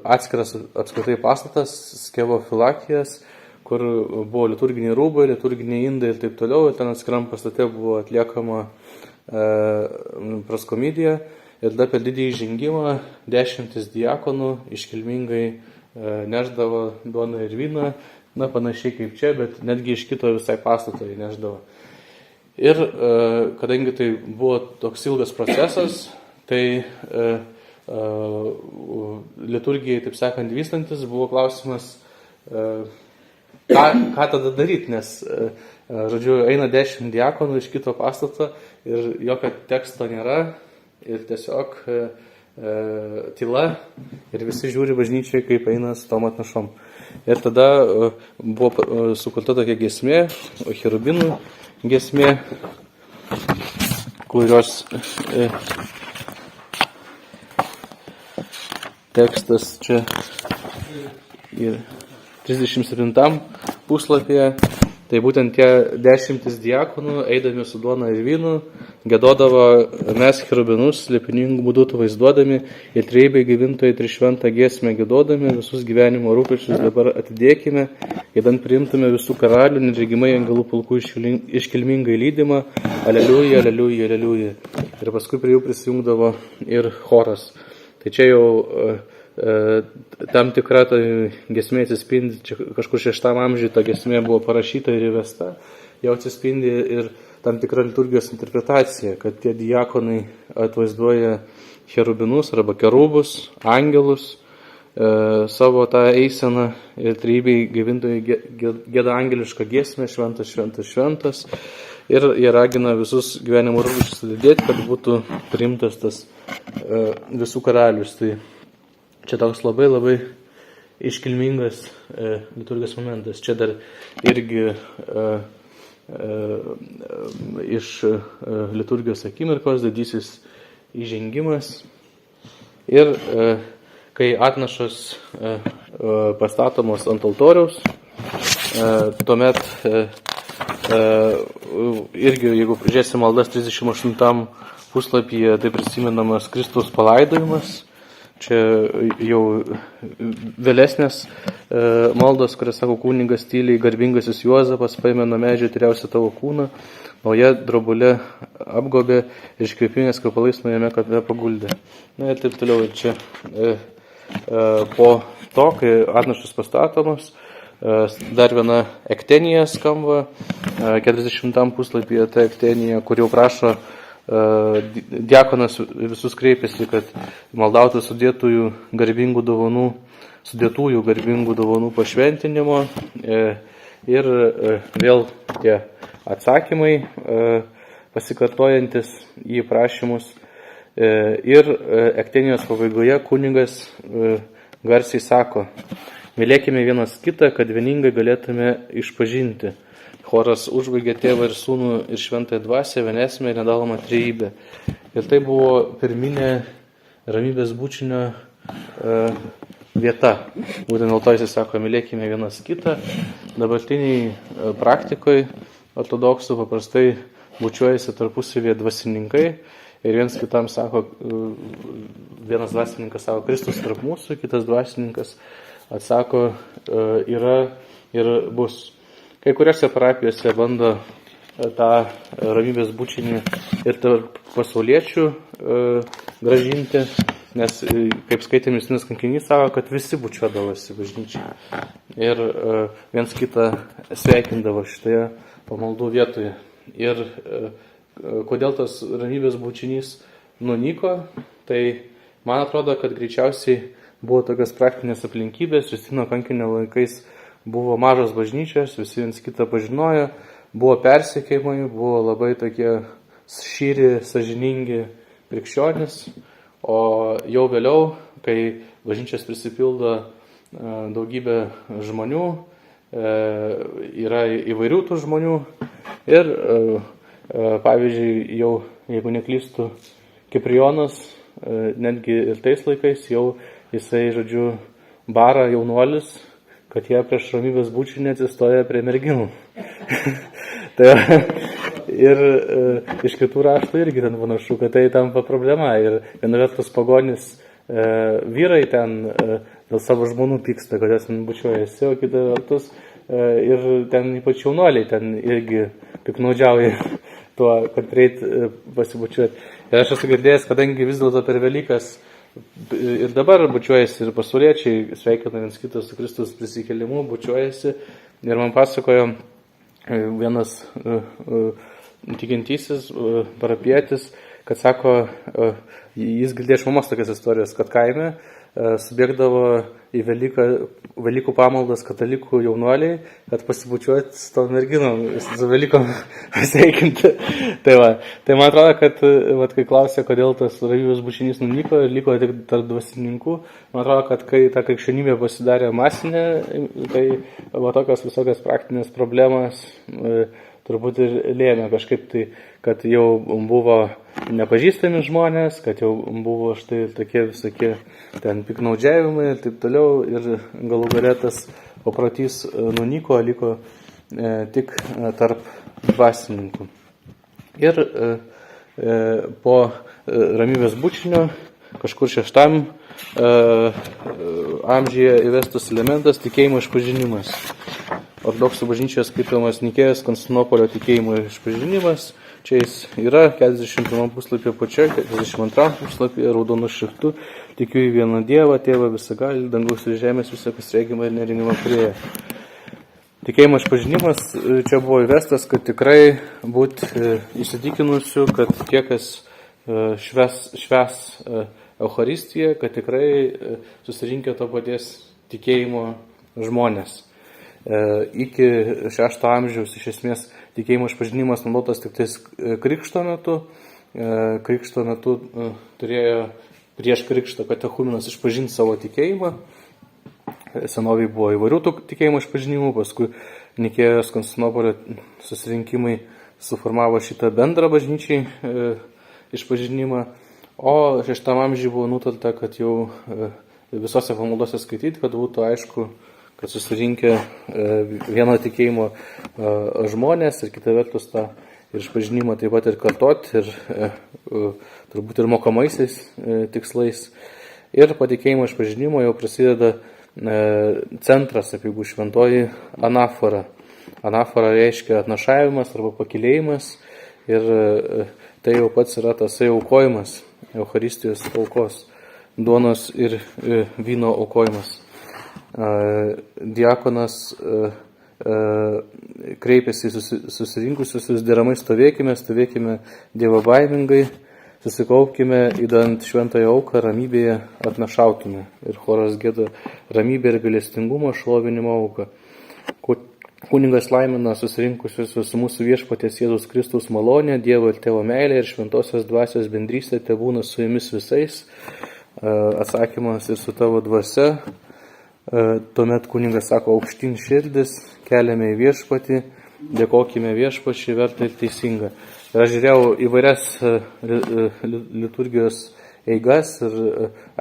atskiras apskritai pastatas, Skevo filakijas, kur buvo liturginiai rūbai, liturginiai indai ir taip toliau, ir ten atskiram pastate buvo atliekama praskomidija ir tada per didįjį žengimą 10 diakonų iškilmingai neždavo duoną ir vyną, panašiai kaip čia, bet netgi iš kito visai pastato jį neždavo. Ir kadangi tai buvo toks ilgas procesas, tai liturgijai, taip sakant, vystantis, buvo klausimas, ką tada daryti, nes, žodžiu, eina 10 diakonų iš kito pastato ir jokio teksto nėra ir tiesiog tyla ir visi žiūri bažnyčiai, kaip eina su tom atnašom. Ir tada buvo sukurta tokia giesmė, cherubinų giesmė, kurios tekstas čia ir 37 puslapyje. Tai būtent tie 10 diakonų, eidami su duona ir vynu, giedodavo mes cherubinus slėpiningų būdų vaizduodami ir trejybei gyvintojai trišventą giesmę giedodami, visus gyvenimo rūpesčius dabar atidėkime, įdant priimtume visų karalių, neregimai angelų pulkų iškilmingai lydimą, aleliuja, aleliuja, aleliuja. Ir paskui prie jų prisijungdavo ir choras. Tai čia jau tam tikra ta giesmė atsispindi, čia kažkur 6 amžiuje ta giesmė buvo parašyta ir įvesta, jau atsispindi ir tam tikra liturgijos interpretacija, kad tie diakonai atvaizduoja cherubinus arba kerubus, angelus, savo tą eiseną ir trejybei gyvintojai gieda angelišką giesmę, šventas, šventas, šventas, ir jie ragina visus gyvenimo rūpesčius atidėti, kad būtų priimtas tas visų karalius. Tai čia toks labai labai iškilmingas liturgijos momentas. Čia dar irgi iš liturgijos akimirkos didysis įžengimas. Ir kai atnašos pastatomos ant altoriaus, tuomet irgi, jeigu žiūrėsim maldas 38 puslapyje, tai prisimenamas Kristaus palaidojimas. Čia jau vėlesnės maldos, kurias sako kunigas tyliai, garbingasis Juozapas paėmė nuo medžio tyriausią tavo kūną, nauja drobulė apgobė ir iškvėpinės kvepalais nuėjame, kad be paguldė. Na ir taip toliau. Ir čia po to, kai atnašos pastatomos, dar viena ektenija skamba, 40 puslapyje ta ektenija, kur jau prašo diakonas visus kreipėsi, kad maldautų sudėtųjų garbingų dovanų pašventinimo, ir vėl tie atsakymai pasikartojantis į prašymus, ir ektenijos pabaigoje kunigas garsiai sako: mylėkime vienas kitą, kad vieningai galėtume išpažinti. Choras užbaigė Tėvą ir Sūnų ir Šventąją Dvasią, vienesmę ir nedalomą trejybę. Ir tai buvo pirminė ramybės bučinio vieta. Būtent dėl to jis sako, mylėkime vienas kitą. Dabartiniai praktikoje ortodoksų paprastai bučiuojasi tarpusavėje dvasininkai ir viens kitam sako, vienas dvasininkas sako Kristus tarp mūsų, kitas dvasininkas atsako yra ir bus. Kai kuriuose parapijose bando tą ramybės bučinį ir tarp pasauliečių gražinti, nes, kaip skaitėm, Justinas Kankinys sako, kad visi bučiuodavosi bažnyčiai ir viens kitą sveikindavo šitoje pamaldų vietoje. Ir kodėl tas ramybės bučinys nunyko, tai man atrodo, kad greičiausiai buvo tokios praktinės aplinkybės. Justino Kankinio laikais buvo mažos bažnyčios, visi viens kitą pažinojo, buvo persekiojimai, buvo labai tokie šyri, sąžiningi krikščionys, o jau vėliau, kai bažnyčios prisipildo daugybė žmonių, yra įvairių tų žmonių ir, pavyzdžiui, jau, jeigu neklystu, Kiprijonas, netgi ir tais laikais jau jisai, žodžiu, bara jaunuolis, kad jie prieš ramybės bučinį atsistoja prie merginų. Tai, ir iš kitų raštų irgi ten panašu, kad tai tampa problema. Ir viena vertus pagonis vyrai ten dėl savo žmonų pyksta, kad jas bučiuojasi, o kita vertus ir ten ypač jaunuoliai ten irgi piknaudžiauja tuo, kad reit pasibučiuoti. Ir aš esu girdėjęs, kadangi vis dėlto per Velykas ir dabar bučiuojasi ir pasauliečiai, sveikina viens kitas su Kristus prisikėlimu, bučiuojasi. Ir man pasakojo vienas tikintysis, parapietis, kad sako, jis girdėjo iš mamos tokias istorijas, kad kaime subėgdavo į Velykų pamaldas katalikų jaunuoliai, kad pasibučiuoti su tom merginom, su Velykom pasveikinti. Tai man atrodo, kad kai klausė, kodėl tas Ramybės bučinys nunyko ir liko tik tarp dvasininkų, man atrodo, kad kai ta krikščionybė pasidarė masinė, tai tokios visokios praktinės problemas turbūt ir lėmė kažkaip tai, kad jau buvo nepažįstami žmonės, kad jau buvo štai tokie visokie ten piknaudžiavimai ir taip toliau, ir galų gale tas paprotys nunyko, liko tik tarp dvasininkų. Ir po Ramybės bučinio kažkur 6 amžiuje įvestas elementas tikėjimo išpažinimas. Ortodoksų bažnyčioje skaitomas Nikėjos Konstantinopolio tikėjimo išpažinimas. Čia jis yra 41 puslapyje pačioje, 42 puslapyje raudonu šriftu. Tikiu į vieną Dievą, Tėvą visagalį, dangaus ir žemės visokias regimą ir neregimą kūrėją. Tikėjimo išpažinimas čia buvo įvestas, kad tikrai būt įsitikinusių, kad tie, kas švęs Eucharistiją, kad tikrai susirinkę to paties tikėjimo žmonės. Iki 6 amžiaus iš esmės tikėjimo išpažinimas naudotas tik tais krikšto metu. Krikšto metu turėjo prieš krikštą katechumenas išpažinti savo tikėjimą. Senoviai buvo įvairių tikėjimo išpažinimų, paskui Nikėjos Konstantinopolio susirinkimai suformavo šitą bendrą bažnyčiai išpažinimą, o 6 amžiuje buvo nutarta, kad jau visose pamaldose skaityti, kad būtų aišku, kad susirinkę vieno tikėjimo žmonės ir kita vertus tą išpažinimą taip pat ir kartoti ir turbūt ir mokamaisiais tikslais. Ir po tikėjimo išpažinimo jau prasideda centras apeigų šventoji anafora. Anafora reiškia atnašavimas arba pakilėjimas ir tai jau pats yra tasai aukojimas, Eucharistijos aukos, duonos ir vyno aukojimas. Diakonas kreipėsi susirinkusius deramai stovėkime dievobaimingai, susikaupkime įdant šventąją auką ramybėje atnašaukime. Ir choras gieda ramybė ir gailestingumo šlovinimo auką. Kunigas laimina susirinkusius su mūsų viešpaties Jėzus Kristus malonė, Dievo ir Tėvo meilė ir šventosios dvasios bendrystė tebūna su jumis visais. Atsakymas ir su tavo dvasia. Tuomet kunigas sako, aukštyn širdis, keliame į viešpatį, dėkokime viešpačiui, verta ir teisinga. Ir aš žiūrėjau įvairias liturgijos eigas, ir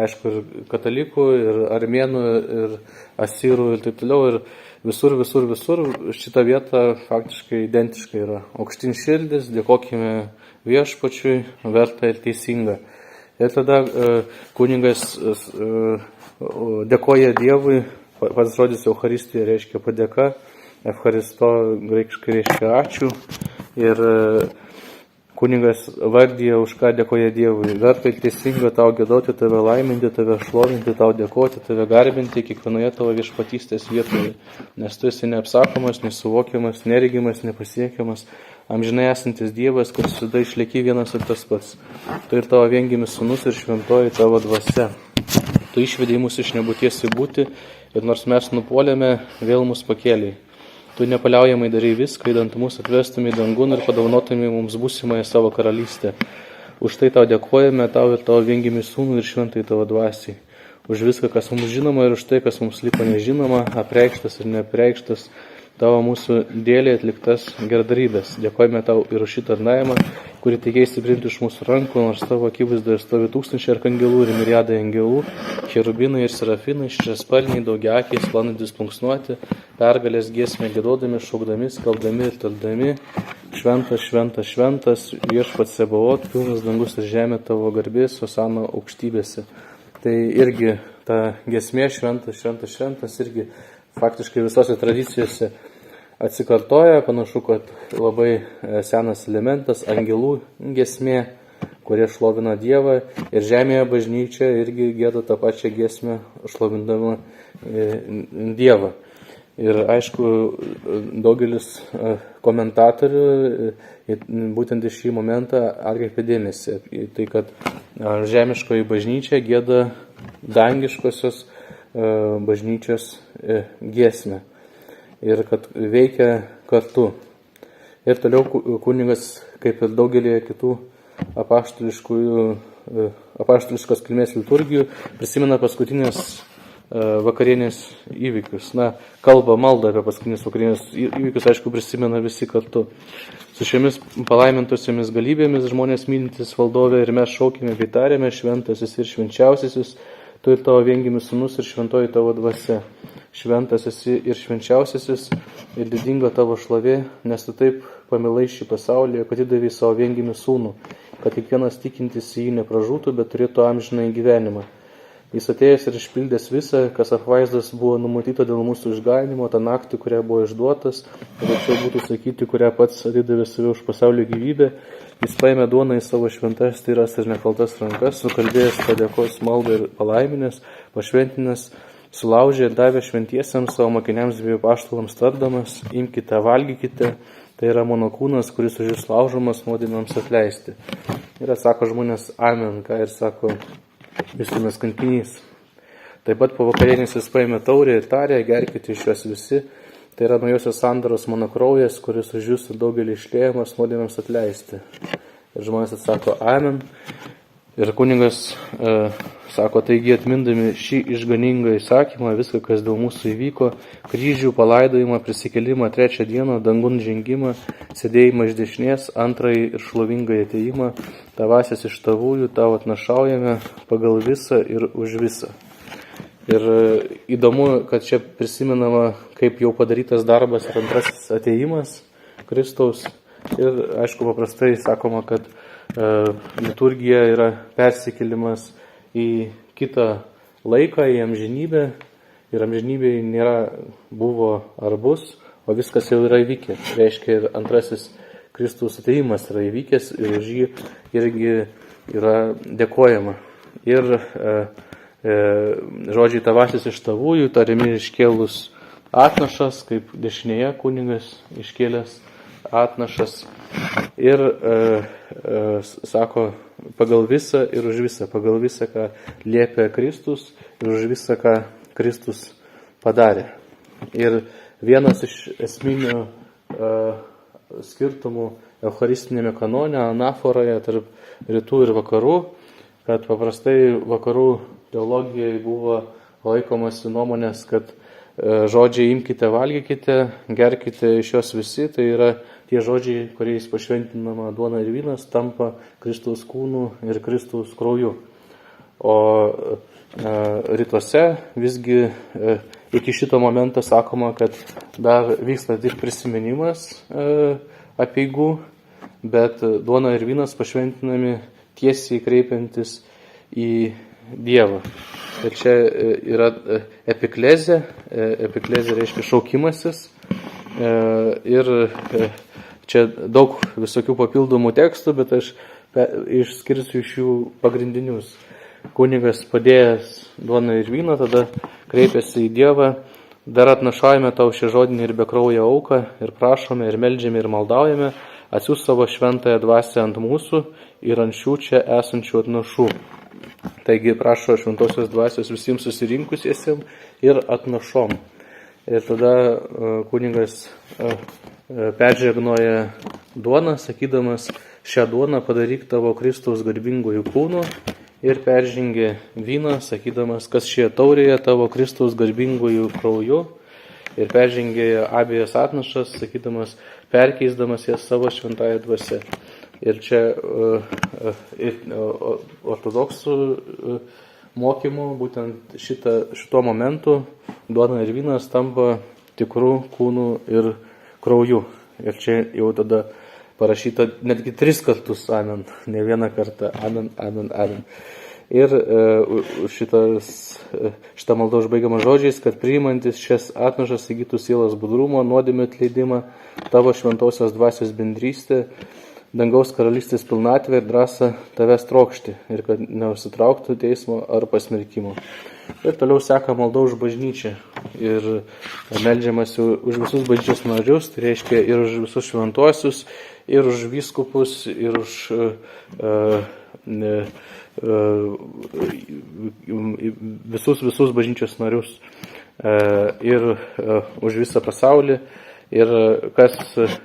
aišku, ir katalikų, ir armėnų, ir asyrų, ir taip toliau, ir visur šita vieta faktiškai identiškai yra. Aukštyn širdis, dėkokime viešpačiui, verta ir teisinga. Ir tada kunigas dėkoja Dievui, pats žodis Eucharistija reiškia padėka, Eucharisto graikiškai reiškia ačiū, ir kunigas vardyja, už ką dėkoja Dievui. Verta ir teisinga tau giedoti, tave laiminti, tave šlovinti, tau dėkoti, tave garbinti kiekvienoje tavo viešpatystės vietoje, nes tu esi neapsakomas, nesuvokiamas, neregimas, nepasiekiamas, amžinai esantis Dievas, kuris visada išlieki vienas ir tas pats. Tu ir tavo viengimis sūnus ir šventoji tavo dvasia. Tu išvedei mus iš nebūties į būtį ir nors mes nupuolėme, vėl mus pakėlei. Tu nepaliaujamai darai viską, įdant mus atvestumai į dangun ir padovanotumai mums būsimąją savo karalystę. Už tai tau dėkojame, tau ir tavo viengimi sūnui ir šventai tavo dvasiai. Už viską, kas mums žinoma, ir už tai, kas mums liko nežinoma, apreikštas ir neapreikštas, tavo mūsų dėlė atliktas gerdarybės. Dėkojame tau ir už šitą tarnavimą, kurį tikėjai priimti iš mūsų rankų, nors tavo akivaizdoje stovi 1000 arkangelų ir miriadai angelų, cherubinai ir serafinai, šešiasparniai, daugiaakiai, sklandantys plunksnuoti, pergalės giesmę giedodami, šaukdami, skelbdami ir tardami, šventas, šventas, šventas, viešpats Sebaot, pilnas dangus ir žemė tavo garbės, osana aukštybėse. Tai irgi ta giesmė šventas, šventas, šventas irgi faktiškai visose tradicijose atsikartoja, panašu, kad labai senas elementas, angelų giesmė, kurie šlovina Dievą, ir žemėje bažnyčia irgi gieda tą pačią giesmę, šlovindama Dievą. Ir aišku, daugelis komentatorių būtent į šį momentą atkreipia dėmesį į tai, kad žemiškoji bažnyčia gieda dangiškosios bažnyčios giesmę ir kad veikia kartu. Ir toliau kunigas, kaip ir daugelį kitų apaštališkos kilmės liturgijų, prisimena paskutinės vakarienės įvykius. Kalba malda apie paskutinės vakarienės įvykius, aišku, prisimena visi kartu. Su šiomis palaimintosiomis galybėmis žmonės mylintis valdovę ir mes šaukime bei tarėme, šventasis ir švenčiausiasis, tu ir tavo viengimis sūnus ir šventoji tavo dvasia. Šventas esi ir švenčiausiasis ir didinga tavo šlovė, nes tu taip pamilai šį pasaulį, kad įdavei savo viengimį sūnų, kad kiekvienas tikintis į jį nepražūtų, bet turėtų amžinąjį gyvenimą. Jis atėjęs ir išpildęs visą, kas apvaizdas buvo numatyta dėl mūsų išganimo, tą naktį, kurią buvo išduotas, tačiau būtų sakyti, kurią pats atidavė save už pasaulio gyvybę, jis paėmė duoną į savo šventas, tyras ir nekaltas rankas, sukalbėjęs padėkos maldą ir palaiminės, pašventinės, sulaužė ir davė šventiesiams savo mokiniams bei apaštalams tardamas, imkite, valgykite, tai yra mano kūnas, kuris už jūs laužomas nuodėmėms atleisti. Ir atsako žmonės amen, ką ir sako Justinas Kankinys. Taip pat po vakarienės jis paėmė taurę ir tarė, gerkite iš jos visi, tai yra naujosios sandoros mano kraujas, kuris už jūsų daugelį išliejamas nuodėmėms atleisti. Ir žmonės atsako amen. Ir kunigas sako, taigi atmindami šį išganingą įsakymą, viską, kas dėl mūsų įvyko, kryžių palaidojimą, prisikelimą, 3 dieną, dangun žengimą, sėdėjimą iš dešinės, antrąjį ir šlovingą atėjimą, tavasias iš tavųjų, tau atnašaujame pagal visą ir už visą. Ir įdomu, kad čia prisimenama, kaip jau padarytas darbas ir antrasis atėjimas Kristaus. Ir aišku, paprastai sakoma, kad liturgija yra persikėlimas į kitą laiką, į amžinybę. Ir amžinybėje nėra buvo ar bus, o viskas jau yra įvykę. Reiškia, ir antrasis Kristaus atėjimas yra įvykęs ir už jį irgi yra dėkojama. Ir žodžiai tavasis iš tavųjų, tariami iškėlus atnašas, kaip dešinėje kunigas iškėlęs atnašas. Ir sako, pagal visą ir už visą, pagal visą, ką liepia Kristus ir už visą, ką Kristus padarė. Ir vienas iš esminių skirtumų eucharistinėme kanone, anaforoje tarp rytų ir vakarų, kad paprastai vakarų teologijai buvo laikomasi nuomonės, kad žodžiai imkite, valgykite, gerkite iš jos visi, tai yra tie žodžiai, kuriais pašventinama duona ir vynas, tampa Kristaus kūnu ir Kristaus krauju. O rytuose visgi iki šito momento sakoma, kad dar vyksta tik prisiminimas apeigų, bet duona ir vynas pašventinami tiesiai kreipiantis į Dievą. Ir čia yra epiklezė, epiklezė reiškia šaukimasis, ir čia daug visokių papildomų tekstų, bet aš išskirsiu iš jų pagrindinius. Kunigas padėjęs duoną ir vyną, tada kreipiasi į Dievą, dar atnašaujame tau šią žodinį ir bekraują auką ir prašome ir meldžiame ir maldaujame, atsiųs savo šventąją dvasią ant mūsų ir ant šių čia esančių atnašų. Taigi prašo šventosios dvasios visiems susirinkusiesiems ir atnašom. Ir tada kunigas peržegnoja duoną, sakydamas, šią duoną padaryk tavo Kristaus garbingųjų kūnų, ir peržengė vyną, sakydamas, kas šioje taurėje tavo Kristaus garbingųjų krauju, ir peržengė abejas atnašas, sakydamas, perkeisdamas jas savo šventąją dvasią. Ir čia ortodoksų mokymu, būtent šituo momentu duona ir vynas tampa tikrų kūnų ir krauju. Ir čia jau tada parašyta netgi 3 kartus amen, ne vieną kartą amen, amen, amen. Ir šitą maldą užbaigiama žodžiais, kad priimantis šias atnašas įgytų sielos budrumo, nuodėmių atleidimą, tavo šventosios dvasios bendrystę, dangaus karalystės pilnatvę ir drąsą tavęs trokšti, ir kad neužsitrauktų teismo ar pasmerkimo. Ir toliau seka malda už bažnyčią. Ir meldžiamasi už visus bažnyčios narius, tai reiškia ir už visus šventuosius, ir už vyskupus, ir už visus bažnyčios narius ir už visą pasaulį. Ir kas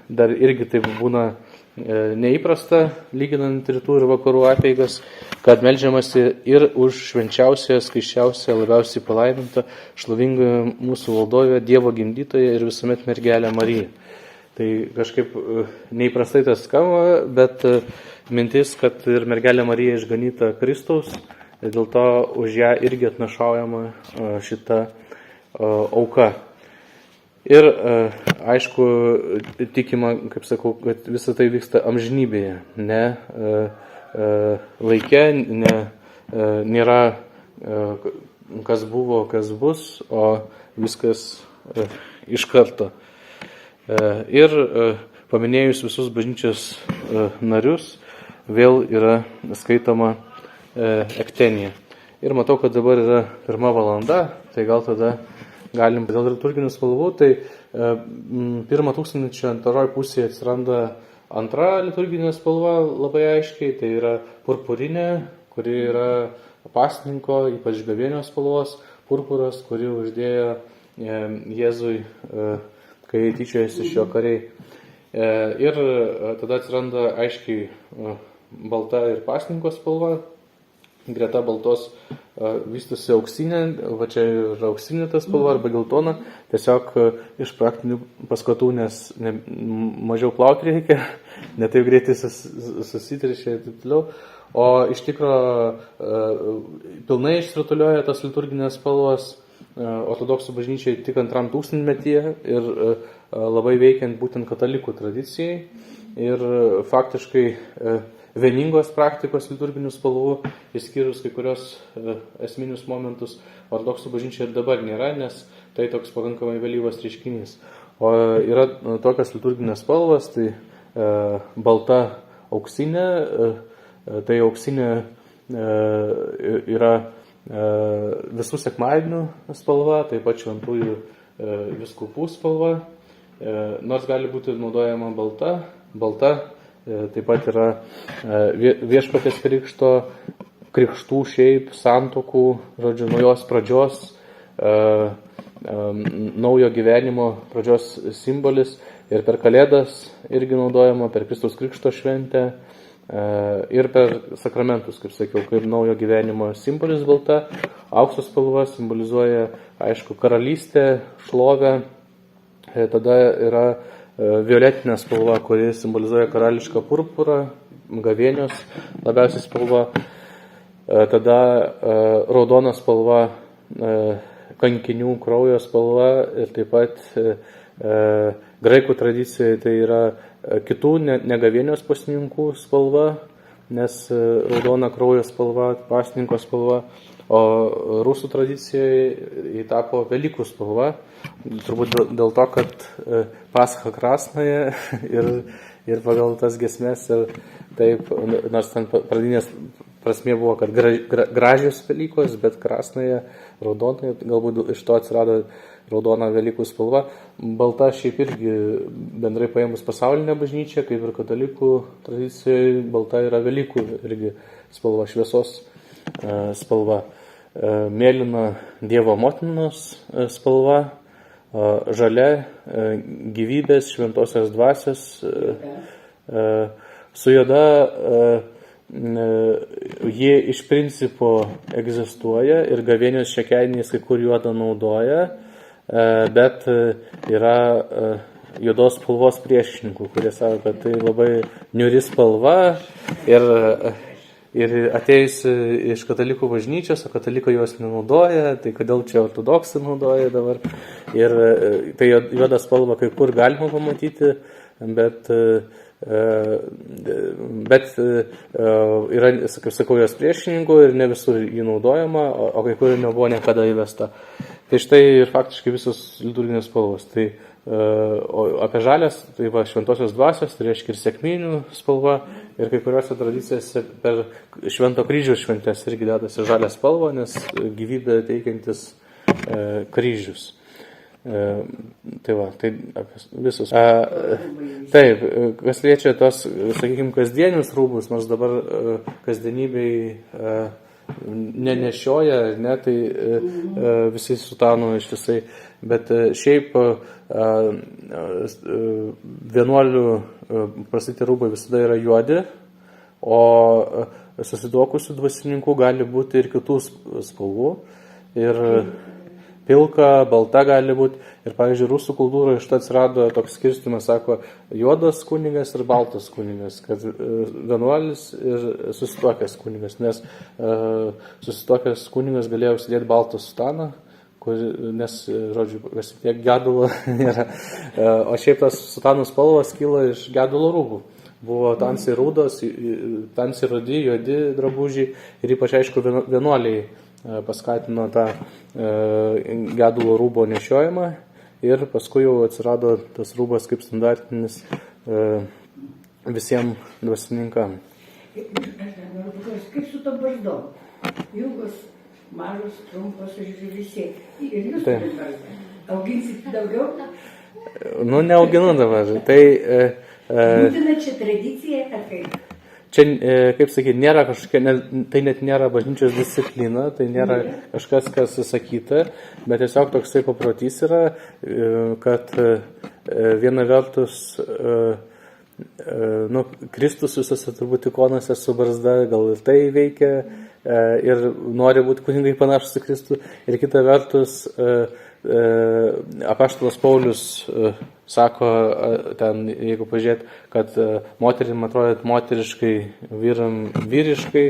dar irgi taip būna neįprasta, lyginant rytų ir vakarų apeigas, kad meldžiamasi ir už švenčiausią, skaisčiausią, labiausiai palaimintą, šlovingą mūsų valdovę, Dievo gimdytoją ir visuomet mergelę Mariją. Tai kažkaip neįprastai tas skamba, bet mintis, kad ir mergelė Marija išganyta Kristaus, dėl to už ją irgi atnašaujama šita auka. Ir aišku, tikima, kaip sakau, kad visą tai vyksta amžinybėje, ne laike, nėra kas buvo, kas bus, o viskas iš karto. Ir paminėjus visus bažnyčios narius, vėl yra skaitoma ektenija. Ir matau, kad dabar yra 1 valanda, tai gal tada galim dėl liturginių spalvų, tai 1 tūkstantmečio antroje pusėje atsiranda antra liturginė spalva labai aiškiai, tai yra purpurinė, kuri yra pasninko, ypač gavėnios spalvos, purpuras, kuri uždėjo Jėzui, kai tyčiojasi iš jo kariai. Ir tada atsiranda aiškiai balta ir pasninko spalva. Greta baltos vystosi auksinė, va čia yra auksinė ta spalva arba geltona, tiesiog iš praktinių paskatų, nes mažiau plauti reikia, ne taip greitai susitrešia ir taip toliau, o iš tikro pilnai išsirutulioja tas liturginės spalvos ortodoksų bažnyčiai tik 2 tūkstantmetyje ir labai veikiant būtent katalikų tradicijai ir faktiškai vieningos praktikos liturginių spalvų, išskyrus kai kurios esminius momentus, ortodoksų bažnyčia ir dabar nėra, nes tai toks pakankamai vėlyvas reiškinys. O yra tokios liturginės spalvos, tai balta auksinė, tai auksinė yra visų sekmadienių spalva, taip pat šventųjų vyskupų spalva, nors gali būti naudojama balta. Taip pat yra viešpaties krikštų šiaip, santokų, žodžiu, naujos pradžios, naujo gyvenimo pradžios simbolis ir per Kalėdas irgi naudojama, per Kristaus krikšto šventę ir per sakramentus, kaip sakiau, kaip naujo gyvenimo simbolis balta. Aukso spalva simbolizuoja, aišku, karalystę, šlovę, tada yra violetinė spalva, kuri simbolizuoja karališką purpurą, gavėnios labiausiai spalva. Tada raudona spalva, kankinių kraujo spalva ir taip pat graikų tradicijoje tai yra kitų negavėnios pasninkų spalva, nes raudona kraujo spalva, pasninko spalva, o rusų tradicijoje įtapo Velykų spalva, turbūt dėl to, kad Pascha krasnoje ir pagal tas giesmės ir taip, nors ten pradinės prasmė buvo, kad gražios Velykos, bet krasnoje raudonai, galbūt iš to atsirado raudona Velykų spalva. Balta šiaip irgi bendrai paėmus pasaulinė bažnyčia, kaip ir katalikų tradicijoje, balta yra Velykų irgi spalva, šviesos spalva. Mėlyna Dievo motinos spalva, žalia gyvybės, šventosios dvasios, su juoda jie iš principo egzistuoja ir gavėnios šekiainiais kai kur juodą naudoja, bet yra juodos spalvos priešininkų, kurie sako, kad tai labai niūri spalva ir atėjus iš katalikų bažnyčios, o katalikai juos nenaudoja, tai kodėl čia ortodoksai naudoja dabar. Ir tai juodą spalvą kai kur galima pamatyti, bet yra, kaip sakau, jos priešininkų ir ne visur jį naudojama, o kai kur nebuvo niekada įvesta. Tai štai ir faktiškai visos liturginės spalvos. Tai o apie žalias, tai va šventosios dvasios, tai reiškia ir sekminių spalva, ir kai kuriuose tradicijose per Švento kryžiaus šventės irgi dedasi žalią spalvą, nes gyvybę teikiantis kryžius. Tai va, tai apie visus. Taip, kas liečia tos, sakykime, kasdienius rūbus, nors dabar kasdienybei nenešioja, ne, tai visi sutanų ištisai, bet šiaip vienuolių prasiti rūbai visada yra juodi, o susituokusių dvasininkų gali būti ir kitų spalvų. Ir pilka, balta gali būti. Ir, pavyzdžiui, rusų kultūroje iš to atsirado toks skirstymas, sako, juodas kunigas ir baltas kunigas, kad vienuolis ir susituokęs kunigas, nes susituokęs kunigas galėjo užsidėti baltą sutaną, nes, žodžiu, tiek gedulo nėra. O šiaip tas sutanų spalvas kyla iš gedulo rūbų. Buvo tamsiai rūdos, tamsiai rudi, juodi drabužiai ir ypač, aišku, vienuoliai paskatino tą gedulo rūbo nešiojimą ir paskui jau atsirado tas rūbas kaip standartinis visiems dvasininkam. Kaip su to barzdom? Ilgos, mažos, trumpos, visi. Ir jūs turite barzdą. Auginsit daugiau? Nu, neauginu dabar. Tai būtina čia tradicija, ar kaip? Čia, kaip sakyti, nėra kažkokia, tai net nėra bažnyčios disciplina, tai nėra kažkas, kas sakyta, bet tiesiog toksai paprotys yra, kad viena vertus, Kristus visose turbūt ikonose su barzda, gal ir tai veikia, ir nori būti kunigai panašus į Kristų, ir kita vertus, apaštalas Paulius sako, ten, jeigu pažiūrėt, kad moterim atrodo moteriškai, vyram vyriškai,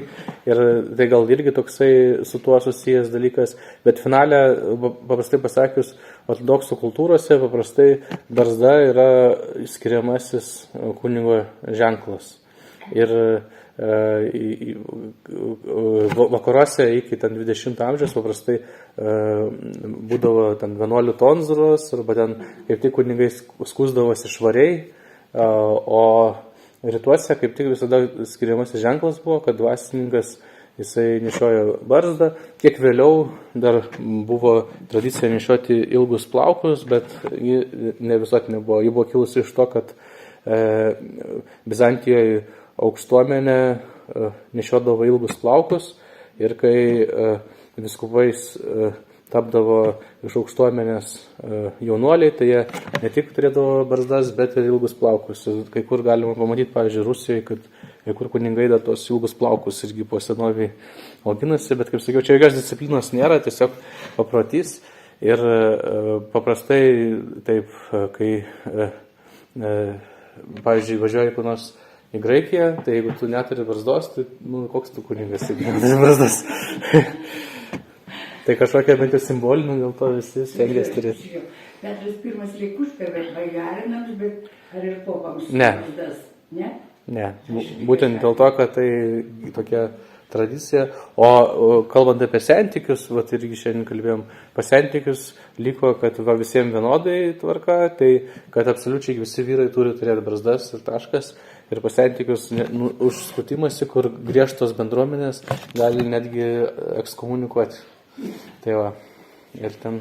ir tai gal irgi toksai su tuo susijęs dalykas, bet finale, paprastai pasakius, ortodoksų kultūrose paprastai barzda yra skiriamasis kunigo ženklas. Ir vakaruose iki 20 amžiaus paprastai būdavo ten vienuolių tonzuros, arba ten kaip tik kunigai skųsdavosi švariai, o rytuose kaip tik visada skiriamasis ženklas buvo, kad dvasininkas jisai nešiojo barzdą. Kiek vėliau dar buvo tradicija nešioti ilgus plaukus, bet ji ne visuotinė buvo. Ji buvo kilusi iš to, kad Bizantijoje aukštuomenė nešiodavo ilgus plaukus ir kai vyskupais tapdavo iš aukštuomenės jaunuoliai, tai jie ne tik turėdavo barzdas, bet ir ilgus plaukus. Kai kur galima pamatyti, pavyzdžiui, Rusijoje, kad kai kur kunigai dar tos ilgus plaukus irgi po senoviai auginasi, bet kaip sakiau, čia jokios disciplinos nėra, tiesiog paprotys. Ir paprastai taip, kai pavyzdžiui, važiuoji kur nors į Graikiją, tai jeigu tu neturi barzdos, tai koks tu kunigas, jeigu neturi barzdos. Tai kažkokia bent jau simbolinė, dėl to visi stengiasi turėti. Petras pirmas Likuška, bet baigarinams, bet ar ir popams barzdas? Ne? Ne, būtent dėl to, kad tai tokia tradicija. O kalbant apie sentikius, irgi šiandien kalbėjom, pasentikius liko, kad visiems vienodai tvarka, tai kad absoliučiai visi vyrai turi turėti barzdas ir taškas. Ir pasentikius užskutimasi, kur griežtos bendruomenės gali netgi ekskomunikuoti. Tai va, ir ten...